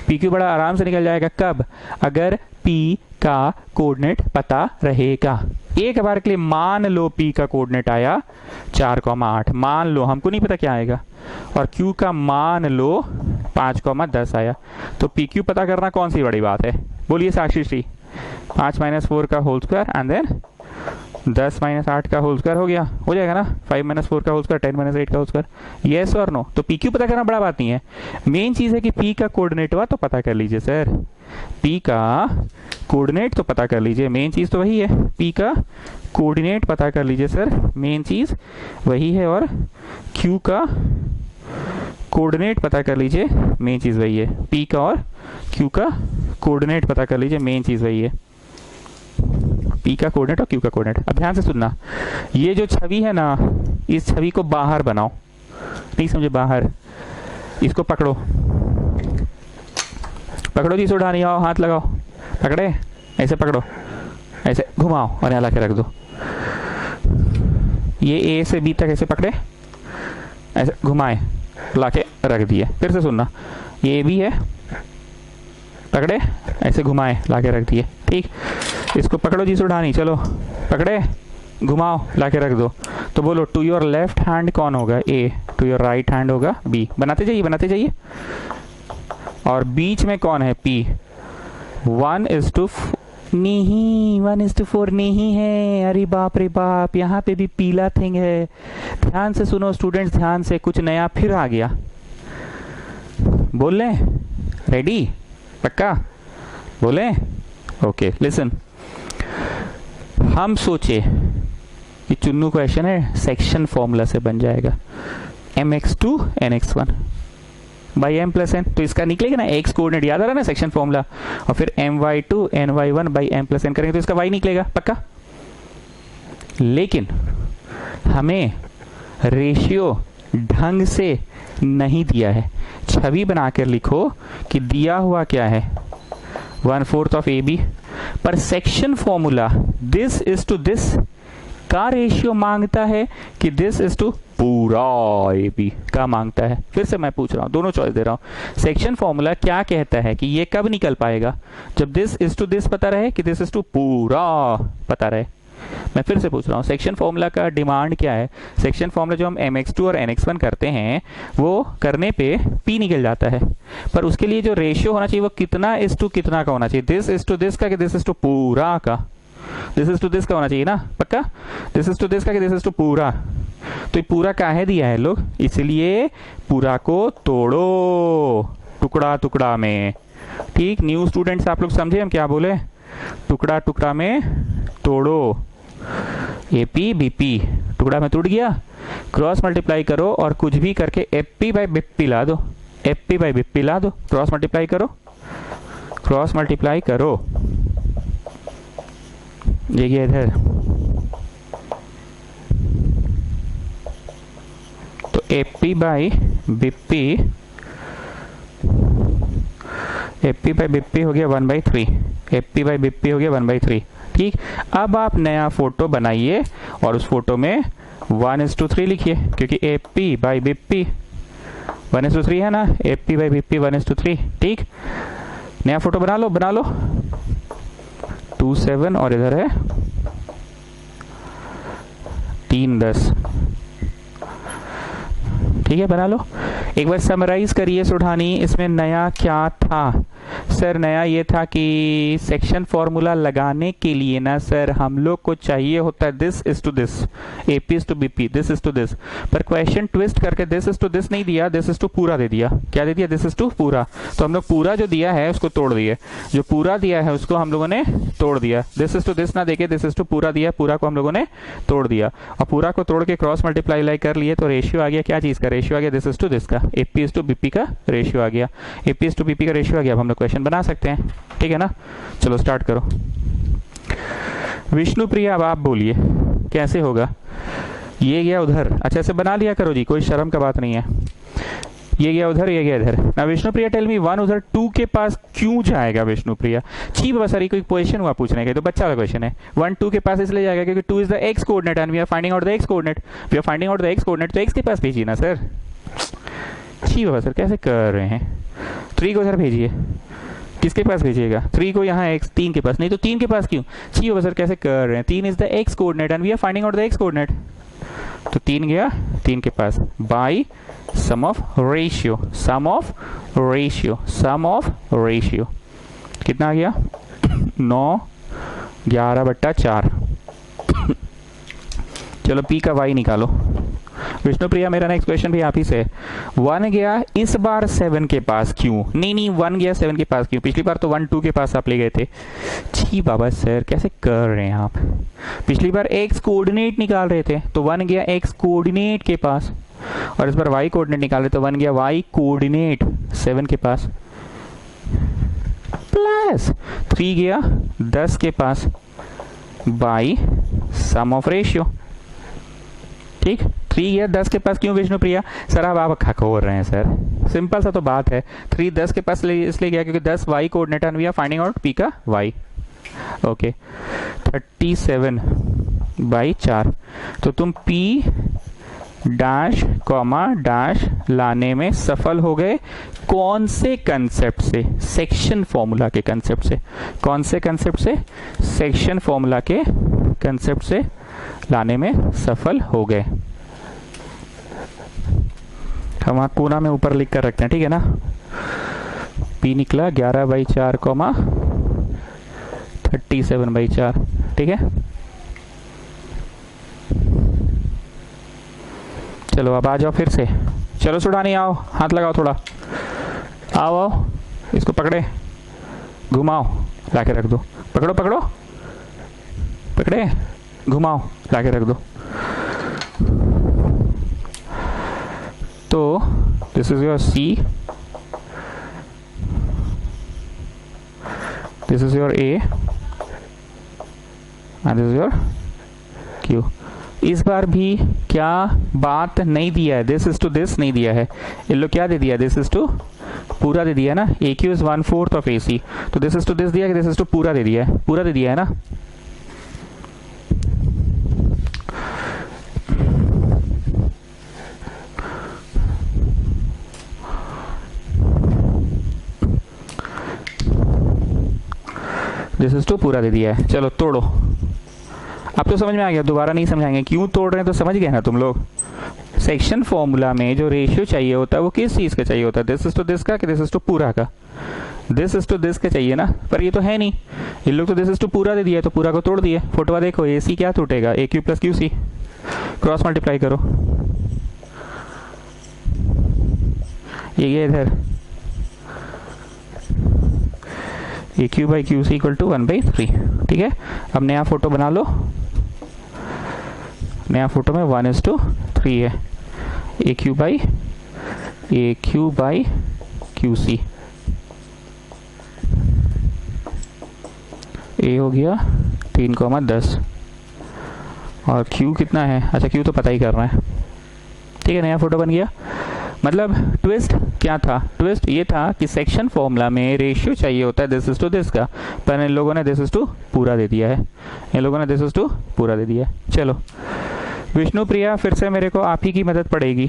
Speaker 1: PQ बड़ा आराम से निकल जाएगा कब? अगर P का कोऑर्डिनेट पता रहेगा। एक बार के लिए मान लो P का कोऑर्डिनेट आया 4,8, मान लो, हमको नहीं पता क्या आएगा, और Q का मान लो 5,10 आया, तो PQ पता करना कौन सी बड़ी बात है? बोलिए साक्षी श्री। 5 - 4 का होल स्क्वायर एंड देन 10 - 8 का होल स्क्वायर हो जाएगा ना, 5 - 4 का होल स्क्वायर, 10 - 8 का होल स्क्वायर। यस और नो? तो PQ पता करना बड़ा बात नहीं है, मेन चीज है कि P का कोऑर्डिनेट हुआ तो पता कर लीजिए सर, P का कोऑर्डिनेट तो पता कर लीजिए, मेन चीज तो वही है, P का कोऑर्डिनेट पता कर लीजिए सर, मेन चीज वही है, और Q का कोऑर्डिनेट पता कर लीजिए, मेन चीज वही है। P का और Q का कोऑर्डिनेट पता कर लीजिए, मेन चीज वही है। P का कोऑर्डिनेट और Q का कोऑर्डिनेट। अब ध्यान से सुनना, ये जो छवि है ना, इस छवि को बाहर बनाओ, नहीं समझे? बाहर इसको पकड़ो, पकड़ो जी, सुढ़ा नहीं, आओ हाथ लगाओ, पकड़े, ऐसे पकड़ो, ऐसे घुमाओ और यहाँ ला के रख दो। ये A से B तक ऐसे पकड़े, ऐसे घुमाए, ला के रख दिए। फिर से सुनना, ये भी है, पकड़े, ऐसे घुमाए, ला के रख दिए। ठीक, इसको पकड़ो जी सुढ़ानी, चलो पकड़े, घुमाओ, ला के रख दो। तो बोलो टू योर लेफ्ट हैंड कौन होगा? A, to your right hand होगा B। बनाते जाइए। और बीच में कौन है? P। 1:4 नहीं, 1:4 नहीं है। अरे बाप रे बाप, यहाँ पे भी पीला थिंग है। ध्यान से सुनो स्टूडेंट्स, ध्यान से, कुछ नया फिर आ गया। बोल लें? रेडी? पक्का? बोले? Okay, listen. हम सोचे कि चुन्नू क्वेश्चन है, सेक्शन फॉर्मूला से बन जाएगा, mx2 nx1 by m plus n। तो इसका निकलेगा ना x कोऑर्डिनेट, याद आ रहा है ना सेक्शन फॉर्मूला, और फिर my2 ny1 by m plus n करेंगे तो इसका y निकलेगा पक्का। लेकिन हमें रेशियो ढंग से नहीं दिया है। छवि बनाकर लिखो कि दिया हुआ क्या है, 1/4 ऑफ AB, पर section formula this is to this का रेशियो मांगता है कि दिस इज टू पूरा AB का मांगता है। फिर से मैं पूछ रहा हूं, दोनों चॉइस दे रहा हूं। सेक्शन फॉर्मूला क्या कहता है कि ये कब निकल पाएगा? जब दिस इज टू दिस पता रहे कि दिस इज टू पूरा पता रहे। मैं फिर से पूछ रहा हूँ, सेक्शन फॉर्मूला का डिमांड क्या है? सेक्शन फॉर्मूला जो हम mx2 और nx1 करते हैं वो करने पे p निकल जाता है, पर उसके लिए जो रेशियो होना चाहिए वो कितना इज टू कितना का होना चाहिए? दिस इज टू दिस का कि दिस इज टू पूरा का? दिस इज टू दिस का होना चाहिए ना, पक्का? दिस इज टू दिस का कि दिस इज टू पूरा? तो ये पूरा काहे दिया है लोग? इसलिए पूरा को तोड़ो टुकड़ा टुकड़ा में। ठीक, न्यू स्टूडेंट्स आप लोग समझे हम क्या बोले? टुकड़ा टुकड़ा में तोड़ो। एपी बीपी टुकड़ा में टूट गया, क्रॉस मल्टीप्लाई करो और कुछ भी करके एपी बाई बीपी ला दो, एपी बाई बीपी ला दो, क्रॉस मल्टीप्लाई करो, क्रॉस मल्टीप्लाई करो। देखिए इधर तो AP by BP, AP by BP हो गया 1/3, एपी बाई बीपी हो गया 1/3। ठीक, अब आप नया फोटो बनाइए और उस फोटो में 1:3 लिखिए, क्योंकि एपी बाई बीपी 1:3 है ना, एपी बाई बीपी 1:3। ठीक, नया फोटो बना लो, बना लो। 2 7 और इधर है 3 10। ठीक है, बना लो। एक बार समराइज करिए सुढ़ानी, इसमें नया क्या था? सर नया ये था कि सेक्शन फॉर्मूला लगाने के लिए ना सर हम लोग को चाहिए होता है this is to this, AP is to BP, this is to this, पर क्वेश्चन ट्विस्ट करके दिस इज टू दिस नहीं दिया, दिस इज टू पूरा दे दिया। क्या दे दिया? दिस इज टू पूरा। तो हम लोग पूरा जो दिया है उसको तोड़ दिए, जो पूरा दिया है उसको हम लोगों ने तोड़ दिया। दिस इज टू दिस ना देके दिस इज टू पूरा दिया, पूरा को हम लोगों ने तोड़ दिया और पूरा को तोड़ के क्रॉस मल्टीप्लाई कर लिए तो रेशियो आ गया। क्या चीज का रेशियो आ गया? दिस इज टू दिस का, एपी इज टू बीपी का रेशियो आ गया, एपी इज टू बीपी का रेशियो आ गया। अब हम लोग क्वेश्चन बना सकते हैं, ठीक है ना? चलो स्टार्ट करो। विष्णुप्रिया अब आप बोलिए कैसे होगा? ये गया उधर, अच्छा ऐसे बना लिया करो जी, कोई शर्म का बात नहीं है। ये गया उधर, ये गया इधर ना। विष्णुप्रिया टेल मी 1 उधर 2 के पास क्यों जाएगा? विष्णुप्रिया छी बाबा सर, कोई क्वेश्चन हुआ पूछने के? तो बच्चा का क्वेश्चन है। 1 2 के पास इसलिए जाएगा क्योंकि 2 is the x coordinate and we are finding out the x coordinate, we are finding out the x coordinate, तो एक्स के पास भेजिए ना सर। छी बाबा सर कैसे कर रहे हैं? 3 को उधर भेजिए, किसके पास भेजिएगा? 3 को यहाँ x 3 के पास, नहीं तो 3 के पास क्यों? छी बाबा सर कैसे कर रहे हैं? 3 is the x coordinate and we are finding out the x coordinate, तो 3 गया 3 के पास by sum of ratio, sum of ratio, sum of ratio कितना आ गया? 9 11/4। चलो p का y निकालो। विष्णुप्रिया मेरा नेक्स्ट क्वेश्चन भी आप ही से। 1 गया इस बार 7 के पास क्यों? नहीं 1 गया 7 के पास क्यों? पिछली बार तो 1 2 के पास आप ले गए थे। छी बाबा सर कैसे कर रहे हैं आप? पिछली बार x कोऑर्डिनेट निकाल रहे थे तो 1 गया x कोऑर्डिनेट के पास, और इस बार y कोऑर्डिनेट निकाल रहे तो 1 गया y कोऑर्डिनेट 7 के पास, प्लस 3 गया 10 के पास बाई सम ऑफ रेशियो। ठीक, 3 गया 10 के पास क्यों विष्णुप्रिया? सर अब आप खखोर रहे हैं सर, सिंपल सा तो बात है। 3 10 के पास इसलिए गया क्योंकि 10 y coordinate and we are finding out p का y। ओके 37/4। तो तुम p डैश कॉमा डैश लाने में सफल हो गए। कौन से कंसेप्ट से? सेक्शन फॉर्मूला के कंसेप्ट से। कौन से कंसेप्ट से? सेक्शन फॉर्मूला के कंसेप्ट से लाने में सफल हो गए। हम वहां कोना में ऊपर लिख कर रखते हैं, ठीक है ना? p निकला 11/4 कॉमा 37/4, ठीक है? चलो अब आ जाओ फिर से। चलो सुढ़ानी आओ, हाथ लगाओ थोड़ा, आओ आओ, इसको पकड़े घुमाओ लाके रख दो, पकड़ो पकड़ो पकड़े घुमाओ लाके रख दो। तो this is your C, this is your A and this is your Q। इस बार भी क्या बात नहीं दिया है? दिस इज टू दिस नहीं दिया है, इन लोग क्या दे दिया? दिस इज टू पूरा दे दिया ना। AQ इज 1/4 ऑफ AC, तो दिस इज टू दिस दिया कि दिस इज टू पूरा दे दिया है? पूरा दे दिया है ना। दिस इज टू पूरा दे दिया है। चलो तोड़ो, अब तो समझ में आ गया, दोबारा नहीं समझाएंगे। क्यों तोड़ रहे हैं तो समझ गए ना तुम लोग। सेक्शन फॉर्मूला में जो रेशियो चाहिए होता है वो किस चीज़ का चाहिए होता है, दिस इज टू दिस का कि दिस इज टू पूरा का, दिस इज टू दिस का चाहिए ना, पर ये तो है नहीं, इन लोग तो दिस इज टू पूरा दे दिया, तो पूरा को तोड़ दिए। फोटोवा देखो, ए सी क्या टूटेगा, A Q plus Q C, cross multiply करो, ये इधर A Q by Q C equal to 1/3, ठीक है। अब नया फोटो बना लो, नया फोटो में 1:3 है, ए क्यू बाई क्यू सी, ए हो गया 3,10 और Q कितना है, अच्छा Q तो पता ही कर रहे हैं, ठीक है। नया फोटो बन गया। मतलब ट्विस्ट क्या था, ट्विस्ट ये था कि सेक्शन फॉर्मूला में रेशियो चाहिए होता है दिस इज टू दिस का, पर इन लोगों ने दिस इज टू पूरा दे दिया है, इन लोगों ने दिस इज टू पूरा दे दिया है। चलो विष्णु प्रिया, फिर से मेरे को आप ही की मदद पड़ेगी।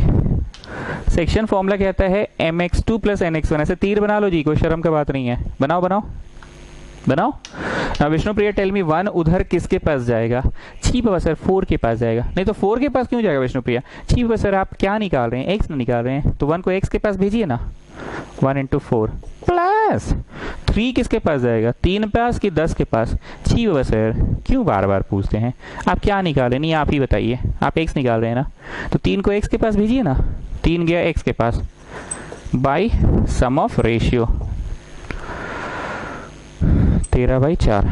Speaker 1: सेक्शन फॉर्मूला कहता है mx2 प्लस nx1, ऐसे तीर बना लो जी, कोई शर्म का बात नहीं है, बनाओ बनाओ बनाओ। विष्णु प्रिया टेल मी 1 उधर किसके पास जाएगा, छी बाबा सर 4 के पास जाएगा। नहीं तो 4 के पास क्यों जाएगा विष्णु प्रिया, छी बाबा सर आप क्या निकाल रहे हैं, x निकाल रहे हैं, तो 1 को x के पास भेजिए ना, 1 × 4 प्लस 3 किसके पास जाएगा, 3 पास कि 10 के पास, छी बाबा सर क्यों बार बार पूछते हैं, आप क्या निकालें, नहीं आप ही बताइए, आप x निकाल रहे हैं ना, तो 3 को x के पास भेजिए ना, 3 गया x के पास बाई सम ऑफ रेशियो 13/4।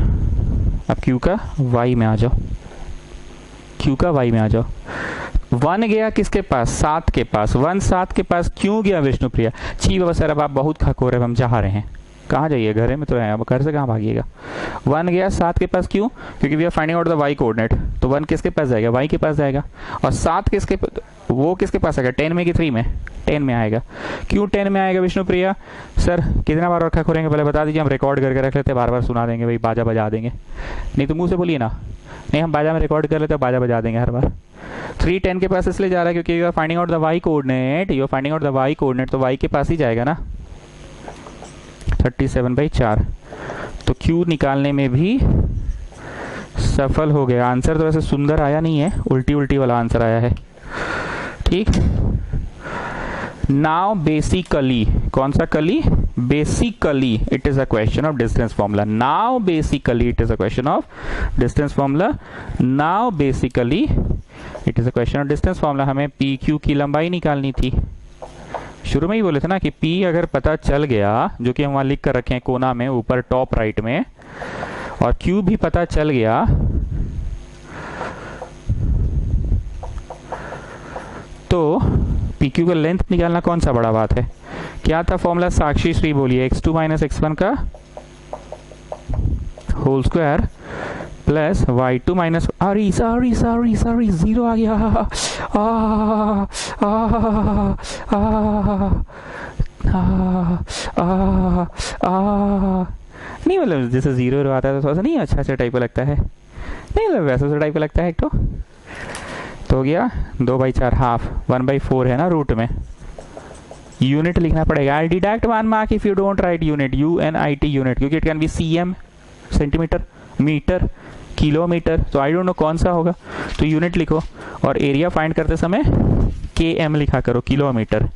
Speaker 1: अब Q का Y में आ जाओ, Q का Y में आ जाओ। 1 गया किसके पास, 7 के पास, 1 7 के पास क्यों गया विष्णु प्रिया, छी बाबा सर अब आप बहुत खकोर है, हम जा रहे हैं, कहाँ जाइए, घर में तो है, अब घर से कहाँ भागिएगा। 1 गया 7 के पास, क्यों, क्योंकि we are finding out the y coordinate, तो 1 किसके पास जाएगा, y के पास जाएगा, और 7 किसके, वो किसके पास आएगा, 10 में कि 3 में, 10 में आएगा। क्यों 10 में आएगा विष्णु प्रिया, सर कितना बार रखा खोलेंगे पहले बता दीजिए, हम रिकॉर्ड करके रख लेते, बार बार सुना देंगे भाई, बाजा बजा देंगे, नहीं तो मुंह से बोलिए ना, नहीं हम बाजा में रिकॉर्ड कर लेते, बाजा बजा देंगे हर बार। 3 10 के पास इसलिए जा रहा है क्योंकि you are finding out the y coordinate, you are finding out the y coordinate, तो y के पास ही जाएगा ना, 37/4। तो Q निकालने में भी सफल हो गया। आंसर तो वैसे सुंदर आया नहीं है, उल्टी उल्टी वाला आंसर आया है, ठीक। नाउ बेसिकली, कौन सा कली, basically it is a question of distance formula, now basically it is a question of distance formula, now basically it is a question of distance formula. हमें पी क्यू की लंबाई निकालनी थी, शुरू में ही बोले थे ना कि P अगर पता चल गया, जो कि हम वहां लिख कर रखे हैं कोना में ऊपर टॉप राइट में, और Q भी पता चल गया, तो PQ का लेंथ निकालना कौन सा बड़ा बात है। क्या था फॉर्मूला, साक्षी श्री बोलिए, x2 - x1 का whole square plus y2 minus, sorry 0 आ गया, नहीं मतलब जैसे 0 आता है तो थोड़ा सा नहीं अच्छा टाइप का लगता है, नहीं मतलब वैसा टाइप का लगता है एक तो हो गया 2/4 हाफ, 1/4 है ना रूट में, यूनिट लिखना पड़ेगा। I deduct 1 mark if you don't write unit, UNIT unit, क्योंकि it can be cm centimetre, metre, kilometre, तो आई डोंट नो कौन सा होगा, तो यूनिट लिखो, और एरिया फाइंड करते समय km लिखा करो, किलोमीटर,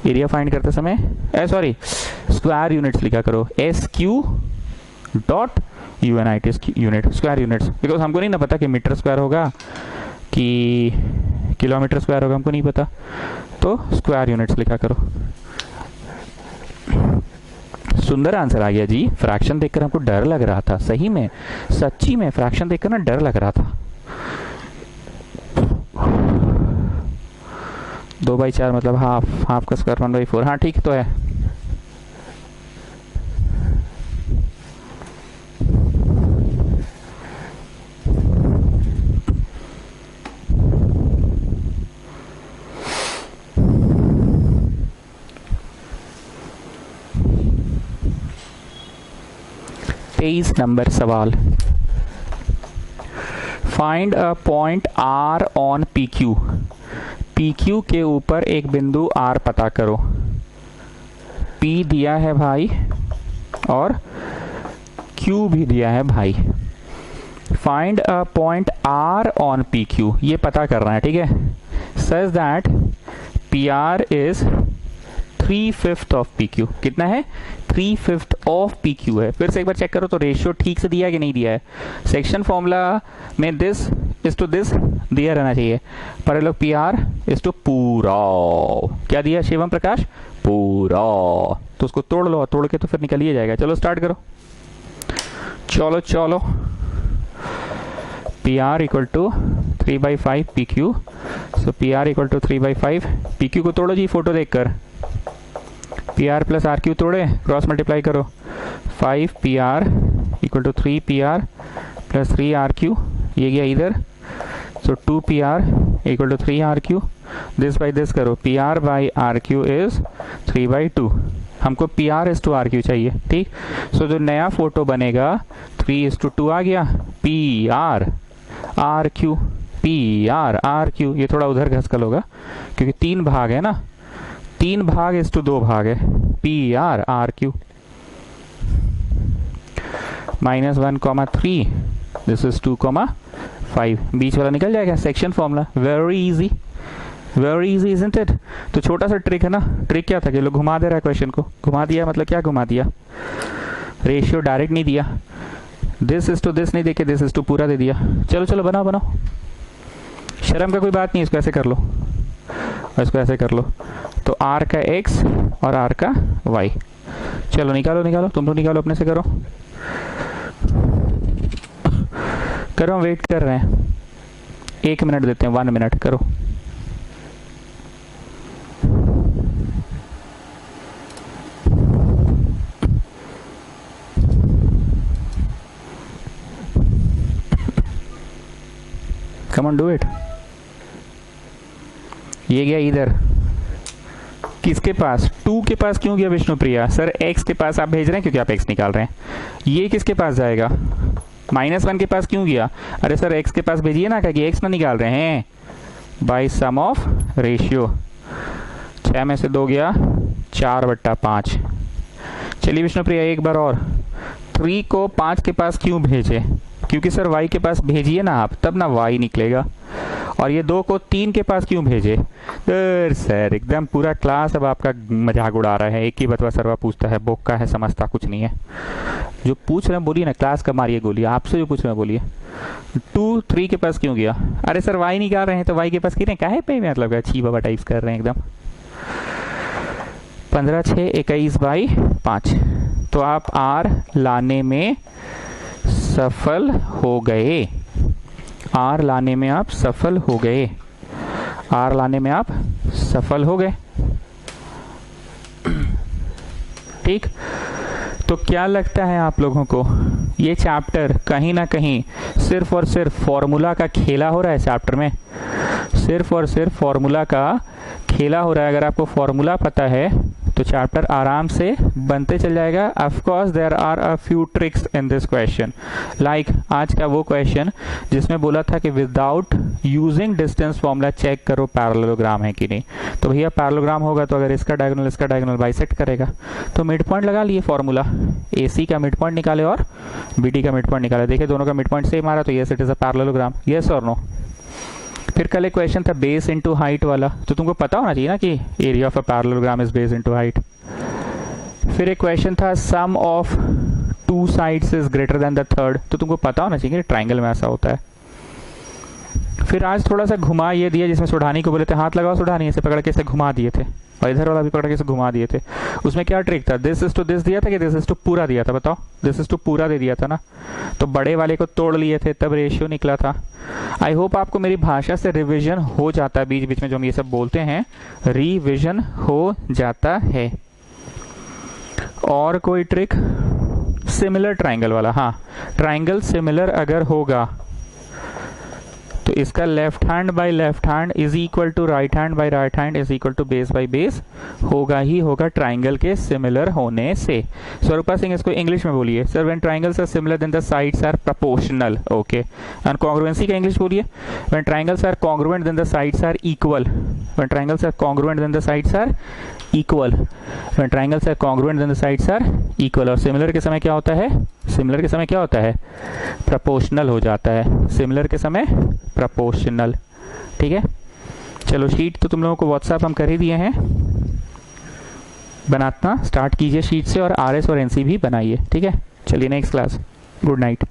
Speaker 1: एरिया फाइंड करते समय सॉरी स्क्वायर यूनिट्स लिखा करो, SQ.UNIT unit, square units, because हमको नहीं ना पता कि मीटर स्क्वायर होगा कि किलोमीटर स्क्वायर होगा, हमको नहीं पता, तो स्क्वायर यूनिट्स लिखा करो। सुंदर आंसर आ गया जी। फ्रैक्शन देखकर हमको डर लग रहा था, सही में सच्ची में फ्रैक्शन देखकर ना डर लग रहा था। 2/4 मतलब हाफ, हाफ का स्क्वायर 1/4, हाँ ठीक तो है। नंबर सवाल, find a point R on PQ, PQ के ऊपर एक बिंदु R पता करो। P दिया है भाई और Q भी दिया है भाई। Find a point R on P Q, ये पता करना है, ठीक है। Such that P R is 3/5 of P Q. कितना है? 3/5 ऑफ पी क्यू है। फिर से एक बार चेक करो तो रेशियो ठीक से दिया है कि नहीं दिया है। सेक्शन फॉर्मूला में दिस इज टू दिस दिया रहना चाहिए, पर लोग पी आर इज टू पूरा। क्या दिया शिवम प्रकाश? पूरा। तो उसको तोड़ लो, तोड़ के तो फिर निकल ही जाएगा। चलो स्टार्ट करो, चलो चलो। P R equal to 3/5 P Q. So P R equal to 3/5 P Q को तोड़ो जी फोटो देखकर। P R plus R Q तोड़े, क्रॉस मल्टीप्लाई करो। 5 P R equal to 3 P R plus 3 R Q, ये गया इधर। So 2 P R equal to 3 R Q. This by this करो, P R by R Q is 3/2। हमको P R is to R Q चाहिए, ठीक। सो जो नया फोटो बनेगा 3:2 आ गया। P R R Q, P R R Q. ये थोड़ा उधर घसकल होगा क्योंकि 3 भाग है ना, 3 भाग इस टू 2 भाग है। P R R Q -1,3, this is 2,5। बीच वाला निकल जाएगा, section formula. Very easy, very easy isn't it. तो छोटा सा ट्रिक है ना। ट्रिक क्या था कि लोग घुमा दे रहा है क्वेश्चन को। घुमा दिया मतलब क्या घुमा दिया? रेशियो डायरेक्ट नहीं दिया, दिस इज टू दिस नहीं देके दिस इज टू पूरा दे दिया। चलो चलो बनाओ बनाओ, शर्म का कोई बात नहीं। इसको ऐसे कर लो और इसको ऐसे कर लो। तो r का x और r का y। चलो निकालो निकालो, तुम लोग निकालो, अपने से करो करो, वेट कर रहे हैं। 1 मिनट देते हैं, 1 मिनट करो। Come on do it. ये गया इधर, किसके पास? 2 के पास क्यों गया विष्णुप्रिया? सर x के पास आप भेज रहे हैं क्योंकि आप x निकाल रहे हैं। ये किसके पास जाएगा? -1 के पास क्यों गया? अरे सर x के पास भेजिए ना, क्या कि x ना निकाल रहे हैं। बाई सम ऑफ रेशियो, 6 में से 2 गया 4/5। चलिए विष्णुप्रिया एक बार और, 3 को 5 के पास क्यों भेजे? क्योंकि सर y के पास भेजिए ना आप, तब ना y निकलेगा। और ये 2 को 3 के पास क्यों भेजे? सर एकदम पूरा क्लास अब आपका मजाक उड़ा रहा है। एक ही बतवा सरवा पूछता है, बोका है, समझता कुछ नहीं है। जो पूछ रहे हैं बोलिए ना, क्लास का मारिए गोली। आपसे जो पूछ रहे हैं बोलिए। 2 3 के पास क्यों गया? अरे सर y निकाल रहे हैं तो y के पास क्यों काहे पे मतलब अच्छी बाबा टाइप्स कर रहे हैं एकदम। 15 6 21/5। तो आप r लाने में सफल हो गए। आर लाने में आप सफल हो गए। आर लाने में आप सफल हो गए, ठीक। तो क्या लगता है आप लोगों को, ये चैप्टर कहीं ना कहीं सिर्फ और सिर्फ फॉर्मूला का खेला हो रहा है? चैप्टर में सिर्फ और सिर्फ फॉर्मूला का खेला हो रहा है। अगर आपको फॉर्मूला पता है तो चैप्टर आराम से बनते चल जाएगा। Of course there are a few tricks in this question, like आज का वो क्वेश्चन जिसमें बोला था कि without using distance formula check करो पैरेललोग्राम है कि नहीं। तो भैया पैरेललोग्राम होगा तो अगर इसका डायगोनल बाइसेक्ट करेगा तो मिड पॉइंट लगा लिए फॉर्मूला। AC का मिड पॉइंट निकाले और BD का मिड पॉइंट निकाले, देखिए दोनों का मिड पॉइंट सेम आ रहा, तो yes it is a parallelogram, yes और नो। फिर कल एक क्वेश्चन था बेस इनटू हाइट वाला, तो तुमको पता होना चाहिए ना कि area of a parallelogram is base into height. फिर एक क्वेश्चन था sum of 2 sides is greater than the third, तो तुमको पता होना चाहिए कि ट्राइंगल में ऐसा होता है। फिर आज थोड़ा सा घुमा ये दिया, जिसमें सुढ़ानी को बोले थे हाथ लगाओ सुढ़ानी, ऐसे पकड़ के ऐसे घुमा दिए थे, और इधर वाला भी पकड़ के ऐसे घुमा दिए थे। उसमें क्या ट्रिक था? दिस इज टू दिस दिया था कि दिस इज टू पूरा दिया था? बताओ, दिस इज टू पूरा दे दिया था ना, तो बड़े वाले को तोड़ लिए थे तब रेशियो निकला था। आई होप आपको मेरी भाषा से रिविजन हो जाता है, बीच बीच में जो हम ये सब बोलते हैं रिविजन हो जाता है। और कोई ट्रिक? सिमिलर ट्राइंगल वाला, हाँ ट्राइंगल सिमिलर अगर होगा तो इसका left hand by left hand is equal to right hand by right hand is equal to base by base होगा ही होगा ट्राइंगल के सिमिलर होने से। स्वरूपा सिंह इसको इंग्लिश में बोलिए। Sir when triangles are similar then the sides are proportional, okay. And congruency का इंग्लिश बोलिए। When triangles are congruent then the sides are equal. When triangles are congruent then the sides are equal. When triangles are congruent then the sides are equal. और सिमिलर के समय क्या होता है? सिमिलर के समय क्या होता है, प्रोपोर्शनल हो जाता है, सिमिलर के समय प्रोपोर्शनल। ठीक है, चलो शीट तो तुम लोगों को व्हाट्सएप हम कर ही दिए हैं, बनाना स्टार्ट कीजिए शीट से, और आरएस और एनसी भी बनाइए। ठीक है, चलिए नेक्स्ट क्लास, गुड नाइट।